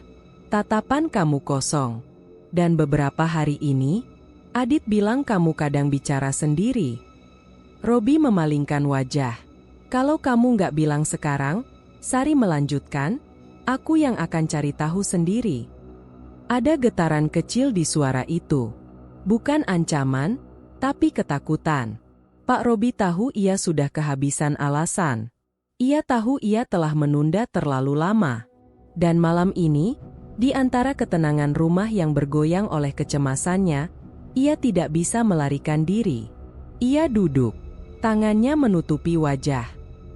Tatapan kamu kosong. Dan beberapa hari ini, Adit bilang kamu kadang bicara sendiri." Robi memalingkan wajah. "Kalau kamu nggak bilang sekarang," Sari melanjutkan, "aku yang akan cari tahu sendiri." Ada getaran kecil di suara itu. Bukan ancaman, tapi ketakutan. Pak Robi tahu ia sudah kehabisan alasan. Ia tahu ia telah menunda terlalu lama. Dan malam ini, di antara ketenangan rumah yang bergoyang oleh kecemasannya, ia tidak bisa melarikan diri. Ia duduk, tangannya menutupi wajah.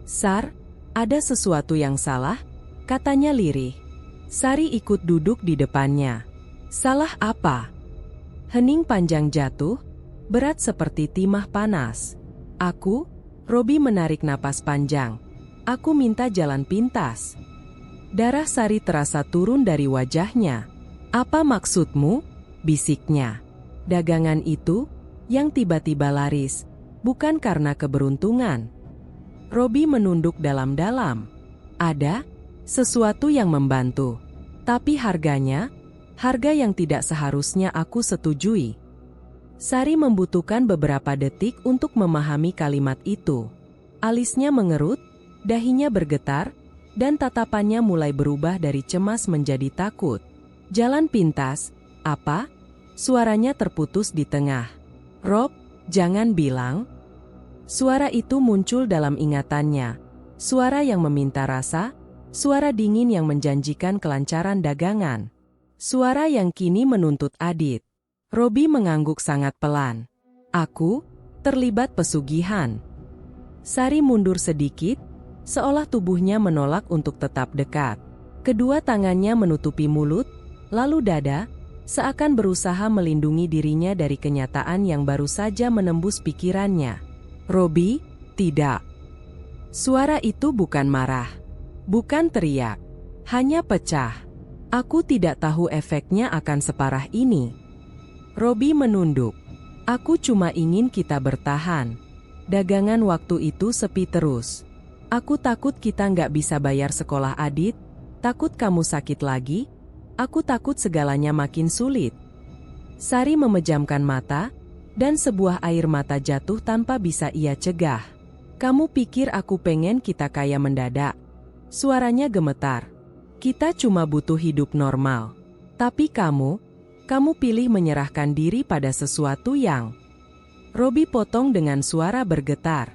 "Sar, ada sesuatu yang salah?" katanya lirih. Sari ikut duduk di depannya. "Salah apa?" Hening panjang jatuh, berat seperti timah panas. "Aku," Robi menarik napas panjang. "Aku minta jalan pintas." Darah Sari terasa turun dari wajahnya. "Apa maksudmu?" bisiknya. "Dagangan itu, yang tiba-tiba laris, bukan karena keberuntungan." Robi menunduk dalam-dalam. "Ada sesuatu yang membantu. Tapi harganya, harga yang tidak seharusnya aku setujui." Sari membutuhkan beberapa detik untuk memahami kalimat itu. Alisnya mengerut, dahinya bergetar, dan tatapannya mulai berubah dari cemas menjadi takut. "Jalan pintas, apa?" Suaranya terputus di tengah. "Rob, jangan bilang." Suara itu muncul dalam ingatannya. Suara yang meminta rasa, suara dingin yang menjanjikan kelancaran dagangan. Suara yang kini menuntut Adit. Robi mengangguk sangat pelan. "Aku terlibat pesugihan." Sari mundur sedikit, seolah tubuhnya menolak untuk tetap dekat. Kedua tangannya menutupi mulut, lalu dada, seakan berusaha melindungi dirinya dari kenyataan yang baru saja menembus pikirannya. "Robi, tidak." Suara itu bukan marah, bukan teriak, hanya pecah. "Aku tidak tahu efeknya akan separah ini." Robi menunduk. "Aku cuma ingin kita bertahan. Dagangan waktu itu sepi terus. Aku takut kita nggak bisa bayar sekolah Adit, takut kamu sakit lagi, aku takut segalanya makin sulit." Sari memejamkan mata, dan sebuah air mata jatuh tanpa bisa ia cegah. Kamu pikir aku pengen kita kaya mendadak? Suaranya gemetar. Kita cuma butuh hidup normal. Tapi kamu pilih menyerahkan diri pada sesuatu yang... Robi potong dengan suara bergetar.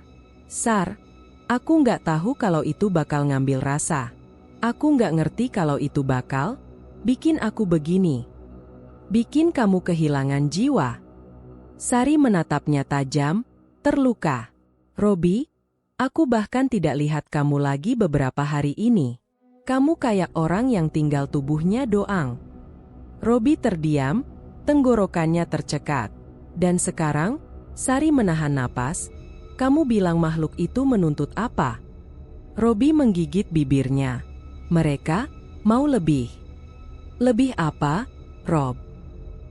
Sar, aku nggak tahu kalau itu bakal ngambil rasa. Aku nggak ngerti kalau itu bakal bikin aku begini. Bikin kamu kehilangan jiwa. Sari menatapnya tajam, terluka. Robi, aku bahkan tidak lihat kamu lagi beberapa hari ini. Kamu kayak orang yang tinggal tubuhnya doang. Robi terdiam, tenggorokannya tercekat. Dan sekarang, Sari menahan napas. Kamu bilang makhluk itu menuntut apa? Robi menggigit bibirnya. Mereka mau lebih. Lebih apa, Rob?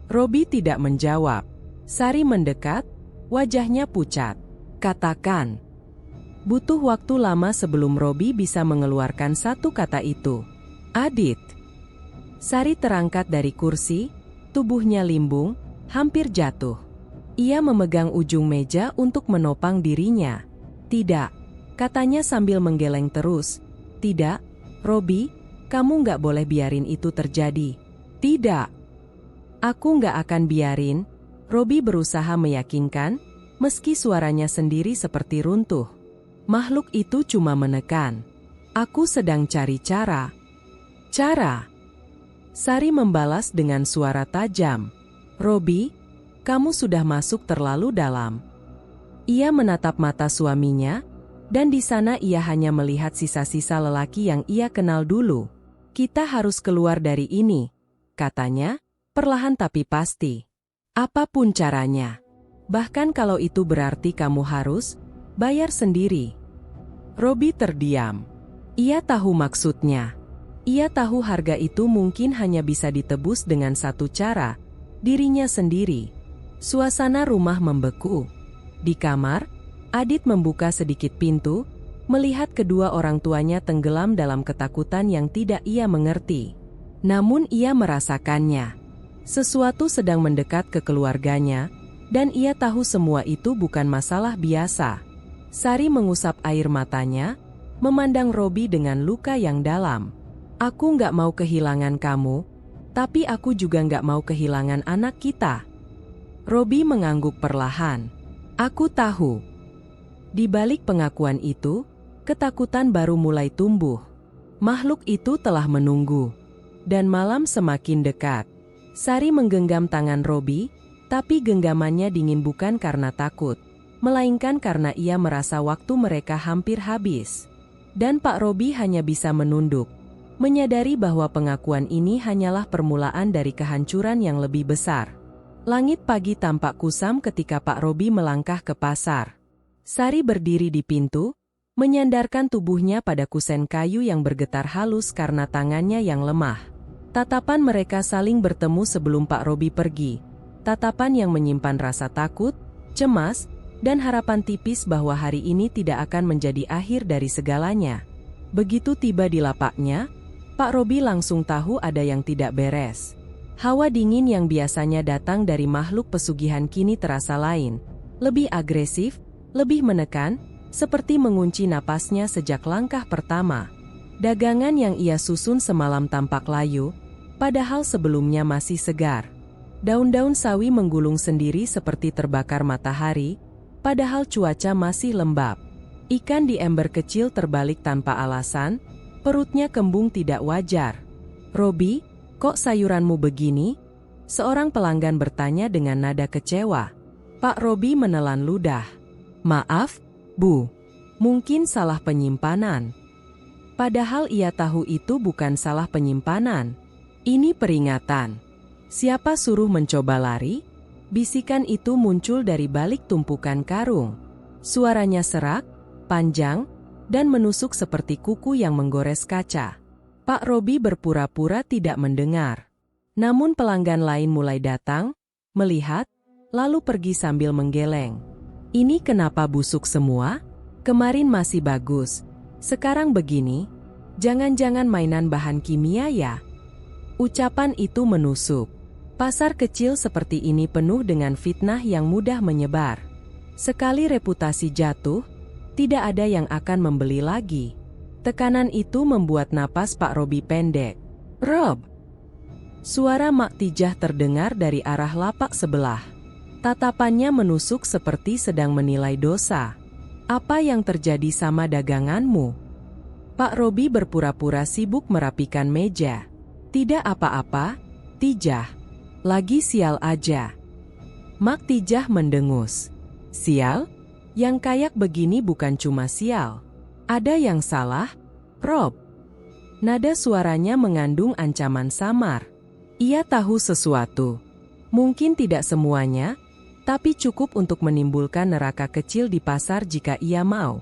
Robi tidak menjawab. Sari mendekat, wajahnya pucat. Katakan. Butuh waktu lama sebelum Robi bisa mengeluarkan satu kata itu. Adit. Sari terangkat dari kursi, tubuhnya limbung, hampir jatuh. Ia memegang ujung meja untuk menopang dirinya. Tidak, katanya sambil menggeleng terus. Tidak, Robi, kamu nggak boleh biarin itu terjadi. Tidak. Aku nggak akan biarin, Robi berusaha meyakinkan, meski suaranya sendiri seperti runtuh. Makhluk itu cuma menekan. Aku sedang cari cara. Cara? Sari membalas dengan suara tajam. Robi, kamu sudah masuk terlalu dalam. Ia menatap mata suaminya, dan di sana ia hanya melihat sisa-sisa lelaki yang ia kenal dulu. Kita harus keluar dari ini, katanya. Perlahan tapi pasti. Apapun caranya. Bahkan kalau itu berarti kamu harus bayar sendiri. Robi terdiam. Ia tahu maksudnya. Ia tahu harga itu mungkin hanya bisa ditebus dengan satu cara, dirinya sendiri. Suasana rumah membeku. Di kamar, Adit membuka sedikit pintu, melihat kedua orang tuanya tenggelam dalam ketakutan yang tidak ia mengerti. Namun ia merasakannya. Sesuatu sedang mendekat ke keluarganya, dan ia tahu semua itu bukan masalah biasa. Sari mengusap air matanya, memandang Robi dengan luka yang dalam. Aku nggak mau kehilangan kamu, tapi aku juga nggak mau kehilangan anak kita. Robi mengangguk perlahan. Aku tahu. Di balik pengakuan itu, ketakutan baru mulai tumbuh. Makhluk itu telah menunggu. Dan malam semakin dekat. Sari menggenggam tangan Robi, tapi genggamannya dingin bukan karena takut, melainkan karena ia merasa waktu mereka hampir habis. Dan Pak Robi hanya bisa menunduk, menyadari bahwa pengakuan ini hanyalah permulaan dari kehancuran yang lebih besar. Langit pagi tampak kusam ketika Pak Robi melangkah ke pasar. Sari berdiri di pintu, menyandarkan tubuhnya pada kusen kayu yang bergetar halus karena tangannya yang lemah. Tatapan mereka saling bertemu sebelum Pak Robi pergi. Tatapan yang menyimpan rasa takut, cemas, dan harapan tipis bahwa hari ini tidak akan menjadi akhir dari segalanya. Begitu tiba di lapaknya, Pak Robi langsung tahu ada yang tidak beres. Hawa dingin yang biasanya datang dari makhluk pesugihan kini terasa lain. Lebih agresif, lebih menekan, seperti mengunci napasnya sejak langkah pertama. Dagangan yang ia susun semalam tampak layu, padahal sebelumnya masih segar. Daun-daun sawi menggulung sendiri seperti terbakar matahari, padahal cuaca masih lembab. Ikan di ember kecil terbalik tanpa alasan, perutnya kembung tidak wajar. Robi, kok sayuranmu begini? Seorang pelanggan bertanya dengan nada kecewa. Pak Robi menelan ludah. Maaf, Bu. Mungkin salah penyimpanan. Padahal ia tahu itu bukan salah penyimpanan. Ini peringatan. Siapa suruh mencoba lari? Bisikan itu muncul dari balik tumpukan karung. Suaranya serak, panjang, dan menusuk seperti kuku yang menggores kaca. Pak Robi berpura-pura tidak mendengar. Namun pelanggan lain mulai datang, melihat, lalu pergi sambil menggeleng. Ini kenapa busuk semua? Kemarin masih bagus. Sekarang begini, jangan-jangan mainan bahan kimia ya? Ucapan itu menusuk. Pasar kecil seperti ini penuh dengan fitnah yang mudah menyebar. Sekali reputasi jatuh, Tidak ada yang akan membeli lagi. Tekanan itu membuat napas Pak Robi pendek. Rob! Suara Mak Tijah terdengar dari arah lapak sebelah. Tatapannya menusuk seperti sedang menilai dosa. Apa yang terjadi sama daganganmu? Pak Robi berpura-pura sibuk merapikan meja. Tidak apa-apa, Tijah. Lagi sial aja. Mak Tijah mendengus. Sial? Yang kayak begini bukan cuma sial. Ada yang salah, Rob? Nada suaranya mengandung ancaman samar. Ia tahu sesuatu. Mungkin tidak semuanya, tapi cukup untuk menimbulkan neraka kecil di pasar jika ia mau.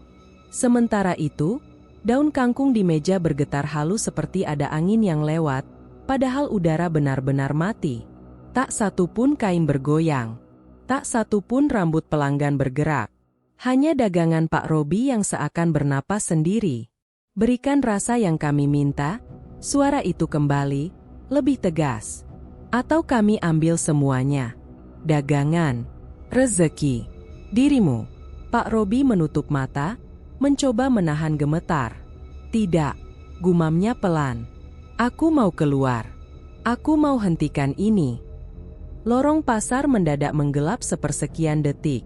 Sementara itu, daun kangkung di meja bergetar halus seperti ada angin yang lewat, padahal udara benar-benar mati. Tak satu pun kain bergoyang. Tak satu pun rambut pelanggan bergerak. Hanya dagangan Pak Robi yang seakan bernapas sendiri. Berikan rasa yang kami minta, suara itu kembali, lebih tegas. Atau kami ambil semuanya. Dagangan, rezeki, dirimu. Pak Robi menutup mata, mencoba menahan gemetar. Tidak, gumamnya pelan. Aku mau keluar. Aku mau hentikan ini. Lorong pasar mendadak menggelap sepersekian detik.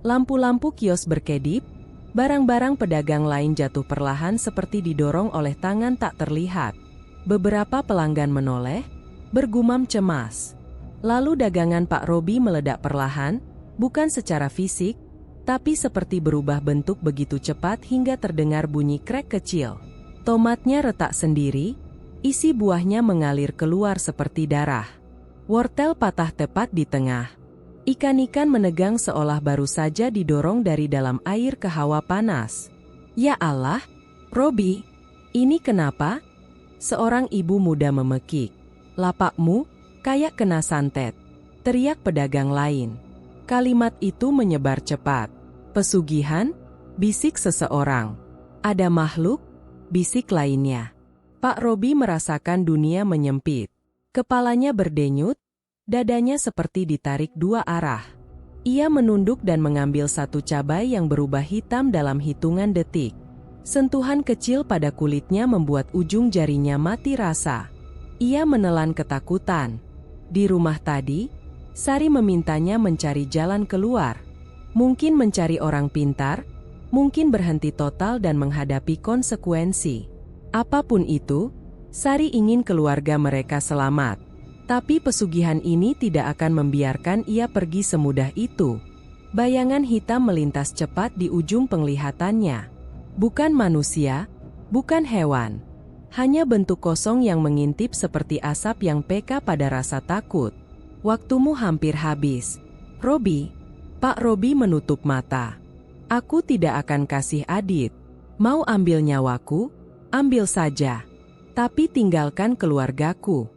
Lampu-lampu kios berkedip, barang-barang pedagang lain jatuh perlahan seperti didorong oleh tangan tak terlihat. Beberapa pelanggan menoleh, bergumam cemas. Lalu dagangan Pak Robi meledak perlahan, bukan secara fisik, tapi seperti berubah bentuk begitu cepat hingga terdengar bunyi krek kecil. Tomatnya retak sendiri, isi buahnya mengalir keluar seperti darah. Wortel patah tepat di tengah. Ikan-ikan menegang seolah baru saja didorong dari dalam air ke hawa panas. Ya Allah, Robi, ini kenapa? Seorang ibu muda memekik. Lapakmu, kayak kena santet. Teriak pedagang lain. Kalimat itu menyebar cepat. Pesugihan? Bisik seseorang. Ada makhluk? Bisik lainnya. Pak Robi merasakan dunia menyempit. Kepalanya berdenyut. Dadanya seperti ditarik dua arah. Ia menunduk dan mengambil satu cabai yang berubah hitam dalam hitungan detik. Sentuhan kecil pada kulitnya membuat ujung jarinya mati rasa. Ia menelan ketakutan. Di rumah tadi, Sari memintanya mencari jalan keluar. Mungkin mencari orang pintar, mungkin berhenti total dan menghadapi konsekuensi. Apapun itu, Sari ingin keluarga mereka selamat. Tapi pesugihan ini tidak akan membiarkan ia pergi semudah itu. Bayangan hitam melintas cepat di ujung penglihatannya. Bukan manusia, bukan hewan. Hanya bentuk kosong yang mengintip seperti asap yang peka pada rasa takut. Waktumu hampir habis. Robi. Pak Robi menutup mata. Aku tidak akan kasih adit. Mau ambil nyawaku? Ambil saja. Tapi tinggalkan keluargaku.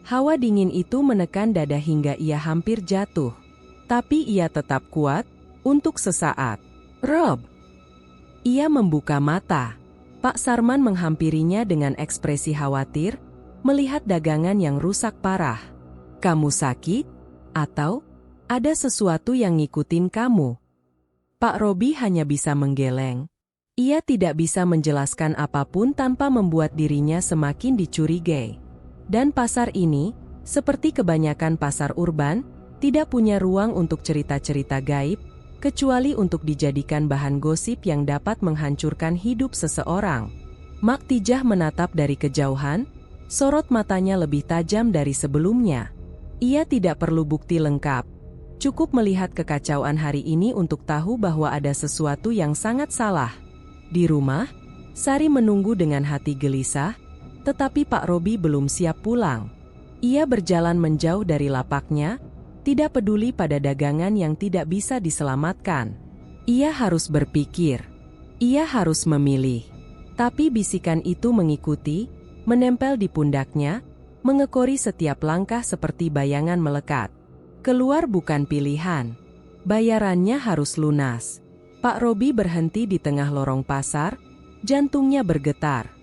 Hawa dingin itu menekan dada hingga ia hampir jatuh. Tapi ia tetap kuat, untuk sesaat. Rob! Ia membuka mata. Pak Sarman menghampirinya dengan ekspresi khawatir, melihat dagangan yang rusak parah. Kamu sakit? Atau ada sesuatu yang ngikutin kamu? Pak Robi hanya bisa menggeleng. Ia tidak bisa menjelaskan apapun tanpa membuat dirinya semakin dicurigai. Dan pasar ini, seperti kebanyakan pasar urban, tidak punya ruang untuk cerita-cerita gaib, kecuali untuk dijadikan bahan gosip yang dapat menghancurkan hidup seseorang. Mak Tijah menatap dari kejauhan, sorot matanya lebih tajam dari sebelumnya. Ia tidak perlu bukti lengkap. Cukup melihat kekacauan hari ini untuk tahu bahwa ada sesuatu yang sangat salah. Di rumah, Sari menunggu dengan hati gelisah, tetapi Pak Robi belum siap pulang. Ia berjalan menjauh dari lapaknya, tidak peduli pada dagangan yang tidak bisa diselamatkan. Ia harus berpikir. Ia harus memilih. Tapi bisikan itu mengikuti, menempel di pundaknya, mengekori setiap langkah seperti bayangan melekat. Keluar bukan pilihan. Bayarannya harus lunas. Pak Robi berhenti di tengah lorong pasar, jantungnya bergetar.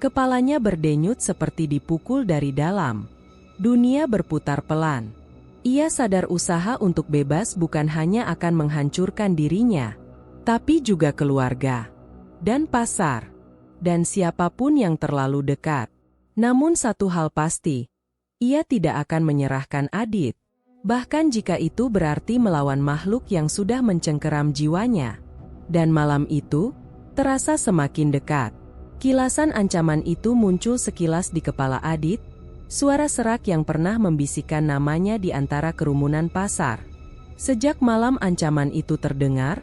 Kepalanya berdenyut seperti dipukul dari dalam. Dunia berputar pelan. Ia sadar usaha untuk bebas bukan hanya akan menghancurkan dirinya, tapi juga keluarga, dan pasar, dan siapapun yang terlalu dekat. Namun satu hal pasti, ia tidak akan menyerahkan Adit. Bahkan jika itu berarti melawan makhluk yang sudah mencengkeram jiwanya. Dan malam itu terasa semakin dekat. Kilasan ancaman itu muncul sekilas di kepala Adit, suara serak yang pernah membisikkan namanya di antara kerumunan pasar. Sejak malam ancaman itu terdengar,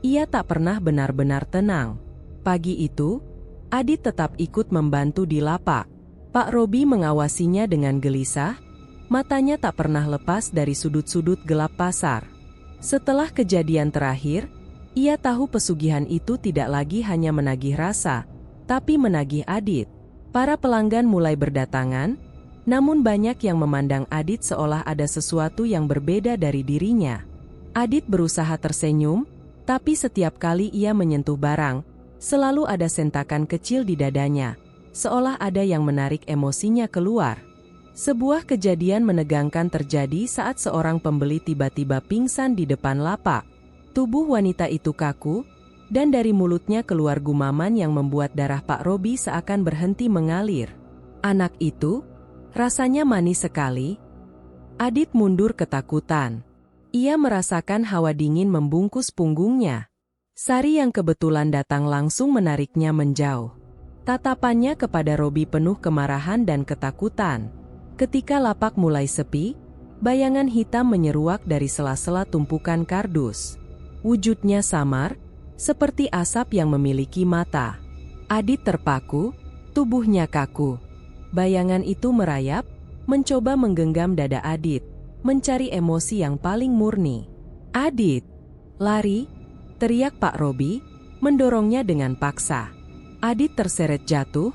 ia tak pernah benar-benar tenang. Pagi itu, Adit tetap ikut membantu di lapak. Pak Robi mengawasinya dengan gelisah, matanya tak pernah lepas dari sudut-sudut gelap pasar. Setelah kejadian terakhir, ia tahu pesugihan itu tidak lagi hanya menagih rasa, tapi menagih Adit. Para pelanggan mulai berdatangan, namun banyak yang memandang Adit seolah ada sesuatu yang berbeda dari dirinya. Adit berusaha tersenyum, tapi setiap kali ia menyentuh barang, selalu ada sentakan kecil di dadanya, seolah ada yang menarik emosinya keluar. Sebuah kejadian menegangkan terjadi saat seorang pembeli tiba-tiba pingsan di depan lapak. Tubuh wanita itu kaku, dan dari mulutnya keluar gumaman yang membuat darah Pak Robi seakan berhenti mengalir. Anak itu, rasanya manis sekali. Adit mundur ketakutan. Ia merasakan hawa dingin membungkus punggungnya. Sari yang kebetulan datang langsung menariknya menjauh. Tatapannya kepada Robi penuh kemarahan dan ketakutan. Ketika lapak mulai sepi, bayangan hitam menyeruak dari sela-sela tumpukan kardus. Wujudnya samar, seperti asap yang memiliki mata. Adit terpaku, tubuhnya kaku. Bayangan itu merayap, mencoba menggenggam dada Adit, mencari emosi yang paling murni. "Adit, lari!" teriak Pak Robi, mendorongnya dengan paksa. Adit terseret jatuh,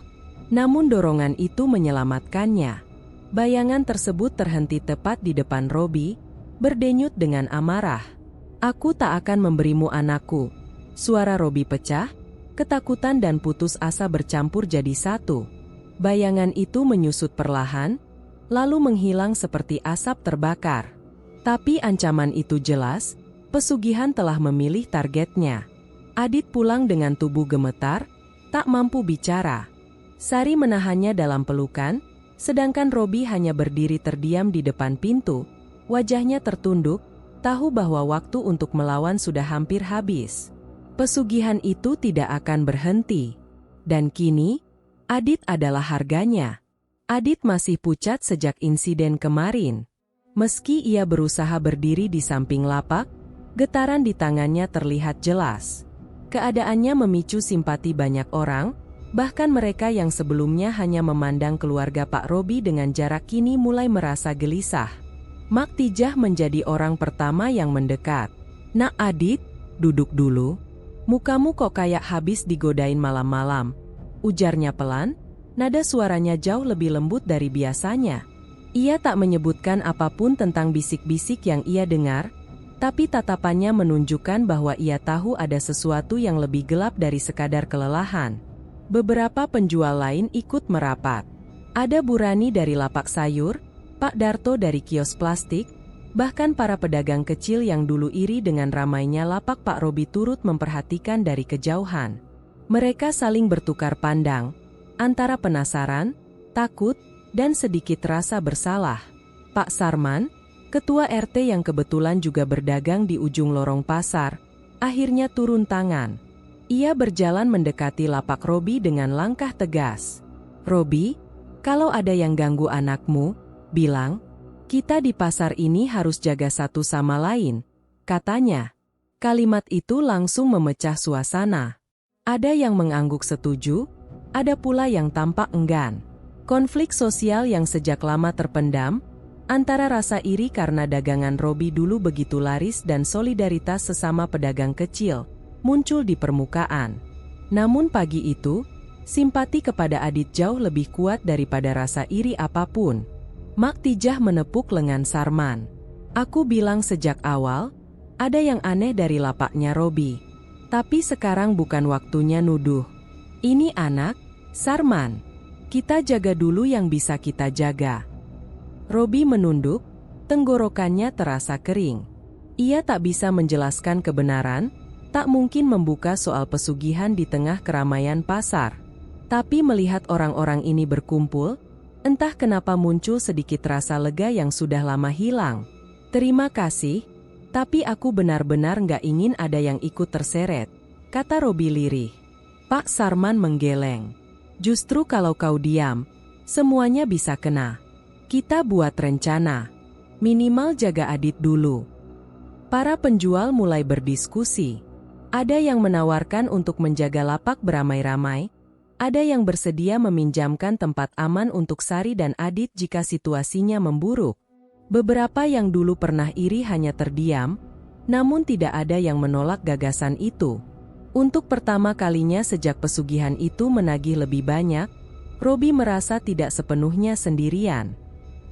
namun dorongan itu menyelamatkannya. Bayangan tersebut terhenti tepat di depan Robi, berdenyut dengan amarah. "Aku tak akan memberimu anakku." Suara Robi pecah, ketakutan dan putus asa bercampur jadi satu. Bayangan itu menyusut perlahan, lalu menghilang seperti asap terbakar. Tapi ancaman itu jelas, pesugihan telah memilih targetnya. Adit pulang dengan tubuh gemetar, tak mampu bicara. Sari menahannya dalam pelukan, sedangkan Robi hanya berdiri terdiam di depan pintu. Wajahnya tertunduk, tahu bahwa waktu untuk melawan sudah hampir habis. Pesugihan itu tidak akan berhenti. Dan kini, Adit adalah harganya. Adit masih pucat sejak insiden kemarin. Meski ia berusaha berdiri di samping lapak, getaran di tangannya terlihat jelas. Keadaannya memicu simpati banyak orang, bahkan mereka yang sebelumnya hanya memandang keluarga Pak Robi dengan jarak kini mulai merasa gelisah. Mak Tijah menjadi orang pertama yang mendekat. "Nak Adit, duduk dulu. Mukamu kok kayak habis digodain malam-malam," ujarnya pelan, nada suaranya jauh lebih lembut dari biasanya. Ia tak menyebutkan apapun tentang bisik-bisik yang ia dengar, tapi tatapannya menunjukkan bahwa ia tahu ada sesuatu yang lebih gelap dari sekadar kelelahan. Beberapa penjual lain ikut merapat. Ada Bu Rani dari lapak sayur, Pak Darto dari kios plastik, bahkan para pedagang kecil yang dulu iri dengan ramainya lapak Pak Robi turut memperhatikan dari kejauhan. Mereka saling bertukar pandang, antara penasaran, takut, dan sedikit rasa bersalah. Pak Sarman, ketua RT yang kebetulan juga berdagang di ujung lorong pasar, akhirnya turun tangan. Ia berjalan mendekati lapak Robi dengan langkah tegas. "Robi, kalau ada yang ganggu anakmu, bilang. Kita di pasar ini harus jaga satu sama lain," katanya. Kalimat itu langsung memecah suasana. Ada yang mengangguk setuju, ada pula yang tampak enggan. Konflik sosial yang sejak lama terpendam, antara rasa iri karena dagangan Robi dulu begitu laris dan solidaritas sesama pedagang kecil, muncul di permukaan. Namun pagi itu, simpati kepada Adit jauh lebih kuat daripada rasa iri apapun. Mak Tijah menepuk lengan Sarman. "Aku bilang sejak awal, ada yang aneh dari lapaknya Robi. Tapi sekarang bukan waktunya nuduh. Ini anak, Sarman. Kita jaga dulu yang bisa kita jaga." Robi menunduk, tenggorokannya terasa kering. Ia tak bisa menjelaskan kebenaran, Tak mungkin membuka soal pesugihan di tengah keramaian pasar. Tapi melihat orang-orang ini berkumpul, entah kenapa muncul sedikit rasa lega yang sudah lama hilang. "Terima kasih, tapi aku benar-benar nggak ingin ada yang ikut terseret," kata Robi lirih. Pak Sarman menggeleng. "Justru kalau kau diam, semuanya bisa kena. Kita buat rencana. Minimal jaga Adit dulu." Para penjual mulai berdiskusi. Ada yang menawarkan untuk menjaga lapak beramai-ramai. Ada yang bersedia meminjamkan tempat aman untuk Sari dan Adit jika situasinya memburuk. Beberapa yang dulu pernah iri hanya terdiam, namun tidak ada yang menolak gagasan itu. Untuk pertama kalinya sejak pesugihan itu menagih lebih banyak, Robi merasa tidak sepenuhnya sendirian.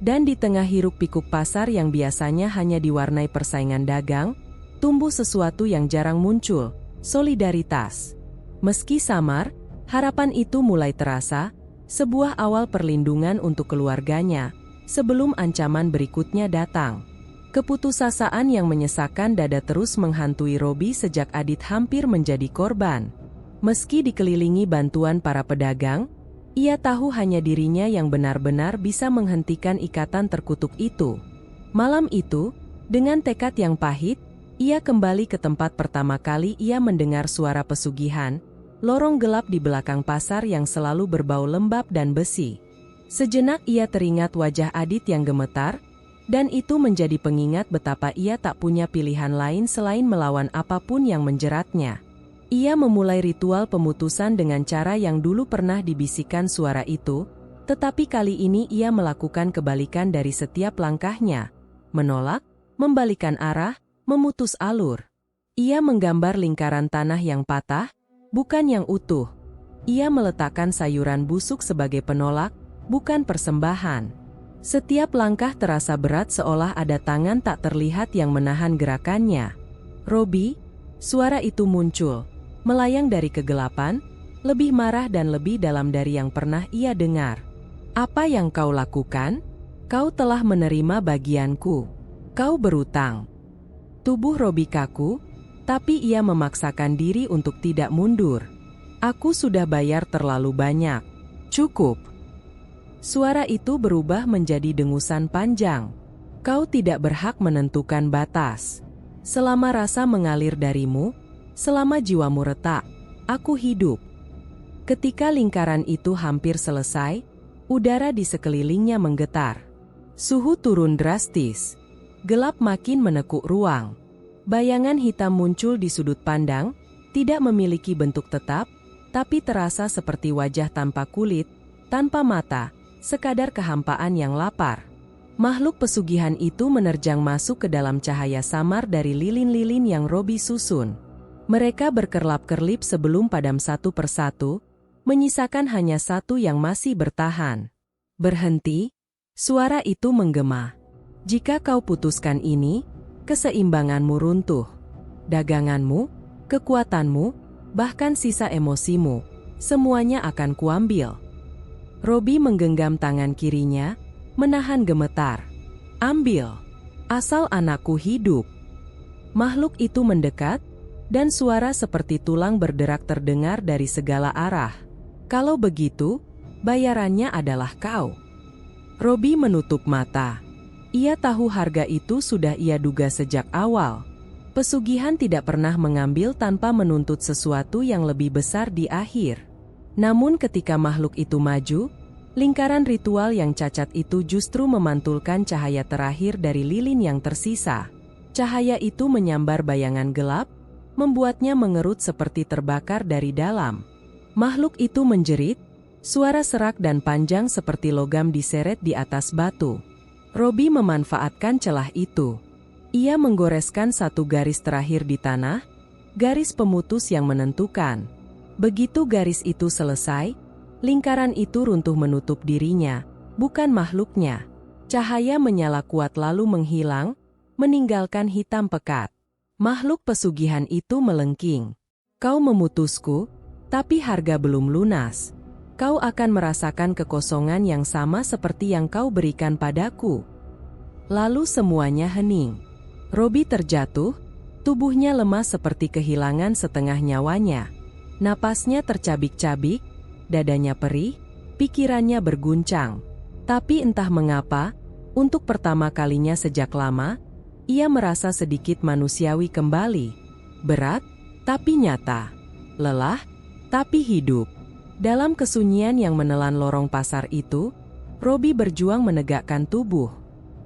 Dan di tengah hiruk-pikuk pasar yang biasanya hanya diwarnai persaingan dagang, tumbuh sesuatu yang jarang muncul, solidaritas. Meski samar, harapan itu mulai terasa, sebuah awal perlindungan untuk keluarganya, sebelum ancaman berikutnya datang. Keputusasaan yang menyesakkan dada terus menghantui Robi sejak Adit hampir menjadi korban. Meski dikelilingi bantuan para pedagang, ia tahu hanya dirinya yang benar-benar bisa menghentikan ikatan terkutuk itu. Malam itu, dengan tekad yang pahit, ia kembali ke tempat pertama kali ia mendengar suara pesugihan, lorong gelap di belakang pasar yang selalu berbau lembab dan besi. Sejenak ia teringat wajah Adit yang gemetar, dan itu menjadi pengingat betapa ia tak punya pilihan lain selain melawan apapun yang menjeratnya. Ia memulai ritual pemutusan dengan cara yang dulu pernah dibisikkan suara itu, tetapi kali ini ia melakukan kebalikan dari setiap langkahnya. Menolak, membalikan arah, memutus alur. Ia menggambar lingkaran tanah yang patah, bukan yang utuh. Ia meletakkan sayuran busuk sebagai penolak, bukan persembahan. Setiap langkah terasa berat seolah ada tangan tak terlihat yang menahan gerakannya. "Robi," suara itu muncul, melayang dari kegelapan, lebih marah dan lebih dalam dari yang pernah ia dengar. "Apa yang kau lakukan? Kau telah menerima bagianku. Kau berutang." Tubuh Robi kaku, tapi ia memaksakan diri untuk tidak mundur. "Aku sudah bayar terlalu banyak. Cukup." Suara itu berubah menjadi dengusan panjang. "Kau tidak berhak menentukan batas. Selama rasa mengalir darimu, selama jiwamu retak, aku hidup." Ketika lingkaran itu hampir selesai, udara di sekelilingnya menggetar. Suhu turun drastis. Gelap makin menekuk ruang. Bayangan hitam muncul di sudut pandang, tidak memiliki bentuk tetap, tapi terasa seperti wajah tanpa kulit, tanpa mata, sekadar kehampaan yang lapar. Makhluk pesugihan itu menerjang masuk ke dalam cahaya samar dari lilin-lilin yang Robi susun. Mereka berkerlap-kerlip sebelum padam satu persatu, menyisakan hanya satu yang masih bertahan. "Berhenti," suara itu menggema. "Jika kau putuskan ini, keseimbanganmu runtuh. Daganganmu, kekuatanmu, bahkan sisa emosimu, semuanya akan kuambil." Robi menggenggam tangan kirinya, menahan gemetar. "Ambil, asal anakku hidup." Makhluk itu mendekat, dan suara seperti tulang berderak terdengar dari segala arah. "Kalau begitu, bayarannya adalah kau." Robi menutup mata. Ia tahu harga itu sudah ia duga sejak awal. Pesugihan tidak pernah mengambil tanpa menuntut sesuatu yang lebih besar di akhir. Namun ketika makhluk itu maju, lingkaran ritual yang cacat itu justru memantulkan cahaya terakhir dari lilin yang tersisa. Cahaya itu menyambar bayangan gelap, membuatnya mengerut seperti terbakar dari dalam. Makhluk itu menjerit, suara serak dan panjang seperti logam diseret di atas batu. Robi memanfaatkan celah itu. Ia menggoreskan satu garis terakhir di tanah, garis pemutus yang menentukan. Begitu garis itu selesai, lingkaran itu runtuh menutup dirinya, bukan makhluknya. Cahaya menyala kuat lalu menghilang, meninggalkan hitam pekat. Makhluk pesugihan itu melengking. "Kau memutusku, tapi harga belum lunas. Kau akan merasakan kekosongan yang sama seperti yang kau berikan padaku." Lalu semuanya hening. Robi terjatuh, Tubuhnya lemas seperti kehilangan setengah nyawanya. Napasnya tercabik-cabik, dadanya perih, pikirannya berguncang. Tapi entah mengapa, untuk pertama kalinya sejak lama, ia merasa sedikit manusiawi kembali. Berat, tapi nyata. Lelah, tapi hidup. Dalam kesunyian yang menelan lorong pasar itu, Robi berjuang menegakkan tubuh.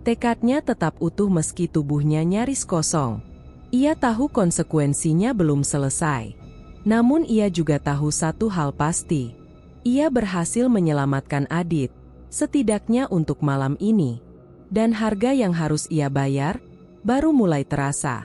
Tekadnya tetap utuh meski tubuhnya nyaris kosong. Ia tahu konsekuensinya belum selesai. Namun ia juga tahu satu hal pasti. Ia berhasil menyelamatkan Adit, setidaknya untuk malam ini. Dan harga yang harus ia bayar, baru mulai terasa.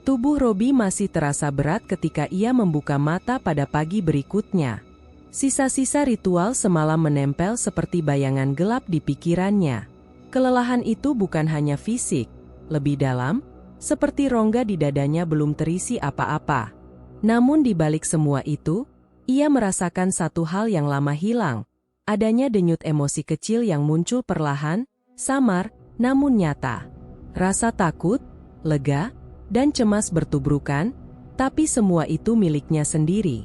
Tubuh Robi masih terasa berat ketika ia membuka mata pada pagi berikutnya. Sisa-sisa ritual semalam menempel seperti bayangan gelap di pikirannya. Kelelahan itu bukan hanya fisik, lebih dalam, seperti rongga di dadanya belum terisi apa-apa. Namun di balik semua itu, ia merasakan satu hal yang lama hilang. Adanya denyut emosi kecil yang muncul perlahan, samar, namun nyata. Rasa takut, lega, dan cemas bertubrukan, tapi semua itu miliknya sendiri.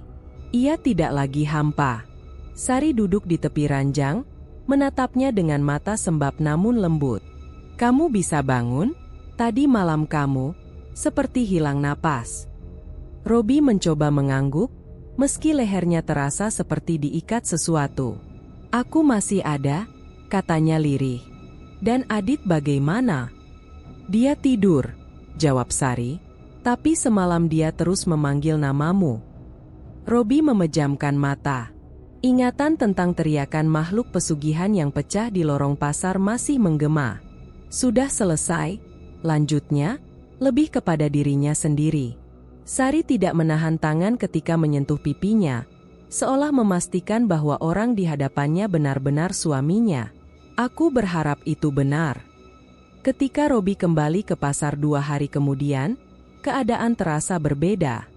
Ia tidak lagi hampa. Sari duduk di tepi ranjang, menatapnya dengan mata sembab namun lembut. "Kamu bisa bangun? Tadi malam kamu seperti hilang napas." Robi mencoba mengangguk, meski lehernya terasa seperti diikat sesuatu. "Aku masih ada," katanya lirih. "Dan Adit bagaimana?" "Dia tidur," jawab Sari. "Tapi semalam dia terus memanggil namamu." Robi memejamkan mata. Ingatan tentang teriakan makhluk pesugihan yang pecah di lorong pasar masih menggema. Sudah selesai, lanjutnya, lebih kepada dirinya sendiri. Sari tidak menahan tangan ketika menyentuh pipinya, seolah memastikan bahwa orang di hadapannya benar-benar suaminya. "Aku berharap itu benar." Ketika Robi kembali ke pasar 2 hari kemudian, keadaan terasa berbeda.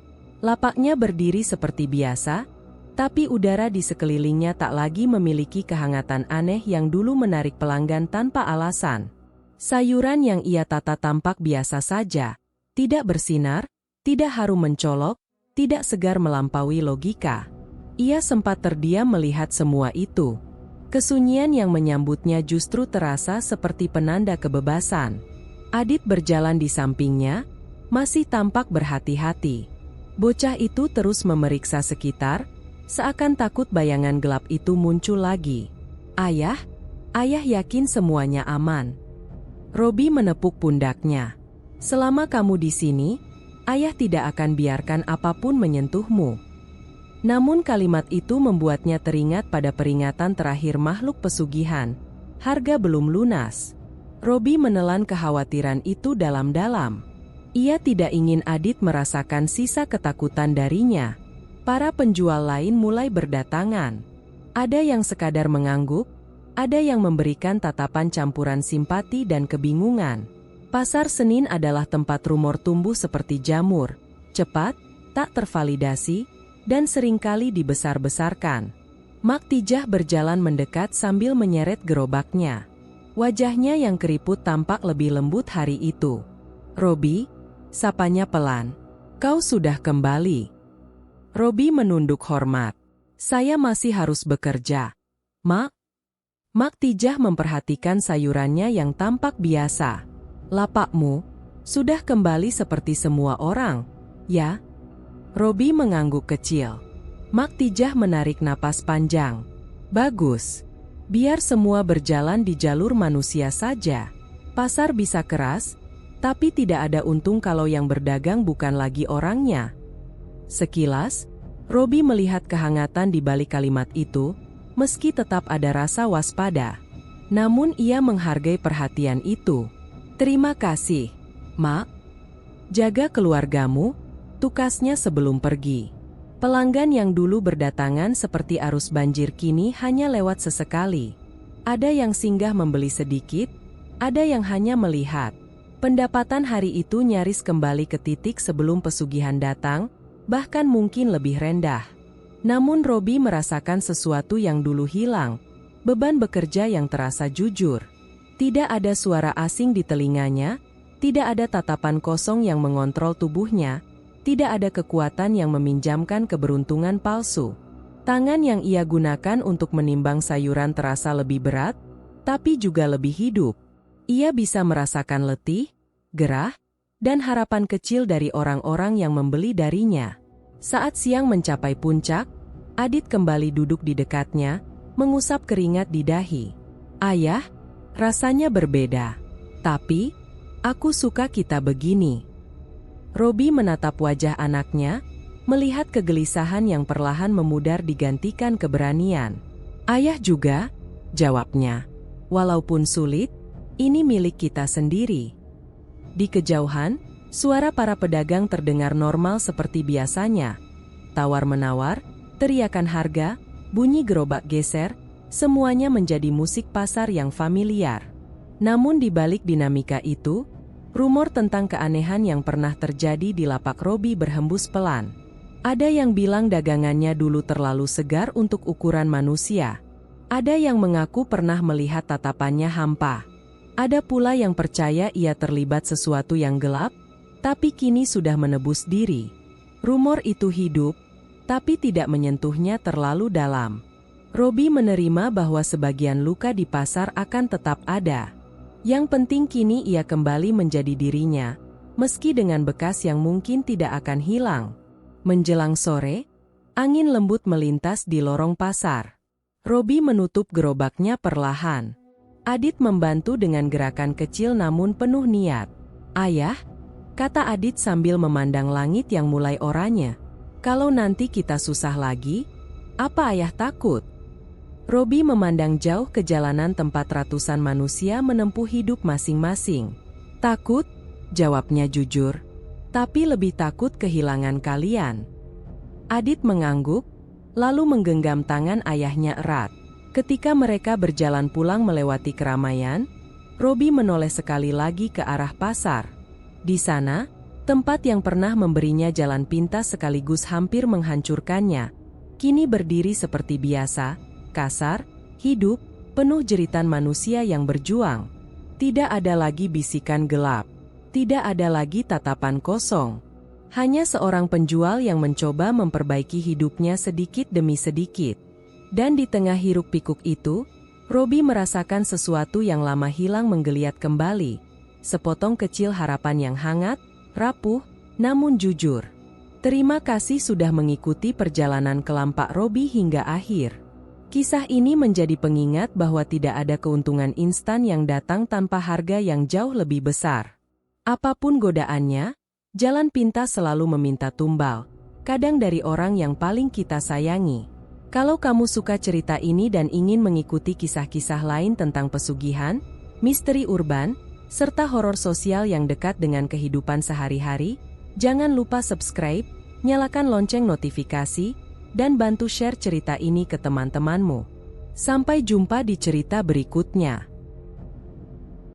Lapaknya berdiri seperti biasa, tapi udara di sekelilingnya tak lagi memiliki kehangatan aneh yang dulu menarik pelanggan tanpa alasan. Sayuran yang ia tata tampak biasa saja, tidak bersinar, tidak harum mencolok, tidak segar melampaui logika. Ia sempat terdiam melihat semua itu. Kesunyian yang menyambutnya justru terasa seperti penanda kebebasan. Adit berjalan di sampingnya, masih tampak berhati-hati. Bocah itu terus memeriksa sekitar, seakan takut bayangan gelap itu muncul lagi. "Ayah, ayah yakin semuanya aman?" Robi menepuk pundaknya. "Selama kamu di sini, ayah tidak akan biarkan apapun menyentuhmu." Namun kalimat itu membuatnya teringat pada peringatan terakhir makhluk pesugihan. Harga belum lunas. Robi menelan kekhawatiran itu dalam-dalam. Ia tidak ingin Adit merasakan sisa ketakutan darinya. Para penjual lain mulai berdatangan. Ada yang sekadar mengangguk, ada yang memberikan tatapan campuran simpati dan kebingungan. Pasar Senin adalah tempat rumor tumbuh seperti jamur, cepat, tak tervalidasi, dan seringkali dibesar-besarkan. Mak Tijah berjalan mendekat sambil menyeret gerobaknya. Wajahnya yang keriput tampak lebih lembut hari itu. "Robi," sapanya pelan, "kau sudah kembali." Robi menunduk hormat. "Saya masih harus bekerja, Mak." Mak Tijah memperhatikan sayurannya yang tampak biasa. "Lapakmu sudah kembali seperti semua orang, ya?" Robi mengangguk kecil. Mak Tijah menarik napas panjang. "Bagus. Biar semua berjalan di jalur manusia saja. Pasar bisa keras, tapi tidak ada untung kalau yang berdagang bukan lagi orangnya." Sekilas, Robi melihat kehangatan di balik kalimat itu, meski tetap ada rasa waspada. Namun ia menghargai perhatian itu. "Terima kasih, Mak. Jaga keluargamu," tukasnya sebelum pergi. Pelanggan yang dulu berdatangan seperti arus banjir kini hanya lewat sesekali. Ada yang singgah membeli sedikit, ada yang hanya melihat. Pendapatan hari itu nyaris kembali ke titik sebelum pesugihan datang, bahkan mungkin lebih rendah. Namun Robi merasakan sesuatu yang dulu hilang, beban bekerja yang terasa jujur. Tidak ada suara asing di telinganya, Tidak ada tatapan kosong yang mengontrol tubuhnya, tidak ada kekuatan yang meminjamkan keberuntungan palsu. Tangan yang ia gunakan untuk menimbang sayuran terasa lebih berat, tapi juga lebih hidup. Ia bisa merasakan letih, gerah, dan harapan kecil dari orang-orang yang membeli darinya. Saat siang mencapai puncak, Adit kembali duduk di dekatnya, mengusap keringat di dahi. "Ayah, rasanya berbeda. Tapi, aku suka kita begini." Robi menatap wajah anaknya, melihat kegelisahan yang perlahan memudar digantikan keberanian. "Ayah juga," jawabnya. "Walaupun sulit, ini milik kita sendiri." Di kejauhan, suara para pedagang terdengar normal seperti biasanya. Tawar-menawar, teriakan harga, bunyi gerobak geser, semuanya menjadi musik pasar yang familiar. Namun di balik dinamika itu, rumor tentang keanehan yang pernah terjadi di lapak Robi berhembus pelan. Ada yang bilang dagangannya dulu terlalu segar untuk ukuran manusia. Ada yang mengaku pernah melihat tatapannya hampa. Ada pula yang percaya ia terlibat sesuatu yang gelap, tapi kini sudah menebus diri. Rumor itu hidup, tapi tidak menyentuhnya terlalu dalam. Robi menerima bahwa sebagian luka di pasar akan tetap ada. Yang penting kini ia kembali menjadi dirinya, meski dengan bekas yang mungkin tidak akan hilang. Menjelang sore, angin lembut melintas di lorong pasar. Robi menutup gerobaknya perlahan. Adit membantu dengan gerakan kecil namun penuh niat. "Ayah," kata Adit sambil memandang langit yang mulai oranye. "Kalau nanti kita susah lagi, apa ayah takut?" Robi memandang jauh ke jalanan tempat ratusan manusia menempuh hidup masing-masing. "Takut?" jawabnya jujur. "Tapi lebih takut kehilangan kalian." Adit mengangguk, lalu menggenggam tangan ayahnya erat. Ketika mereka berjalan pulang melewati keramaian, Robi menoleh sekali lagi ke arah pasar. Di sana, tempat yang pernah memberinya jalan pintas sekaligus hampir menghancurkannya, kini berdiri seperti biasa, kasar, hidup, penuh jeritan manusia yang berjuang. Tidak ada lagi bisikan gelap. Tidak ada lagi tatapan kosong. Hanya seorang penjual yang mencoba memperbaiki hidupnya sedikit demi sedikit. Dan di tengah hiruk-pikuk itu, Robi merasakan sesuatu yang lama hilang menggeliat kembali. Sepotong kecil harapan yang hangat, rapuh, namun jujur. Terima kasih sudah mengikuti perjalanan kelampak Robi hingga akhir. Kisah ini menjadi pengingat bahwa tidak ada keuntungan instan yang datang tanpa harga yang jauh lebih besar. Apapun godaannya, jalan pintas selalu meminta tumbal, kadang dari orang yang paling kita sayangi. Kalau kamu suka cerita ini dan ingin mengikuti kisah-kisah lain tentang pesugihan, misteri urban, serta horor sosial yang dekat dengan kehidupan sehari-hari, jangan lupa subscribe, nyalakan lonceng notifikasi, dan bantu share cerita ini ke teman-temanmu. Sampai jumpa di cerita berikutnya.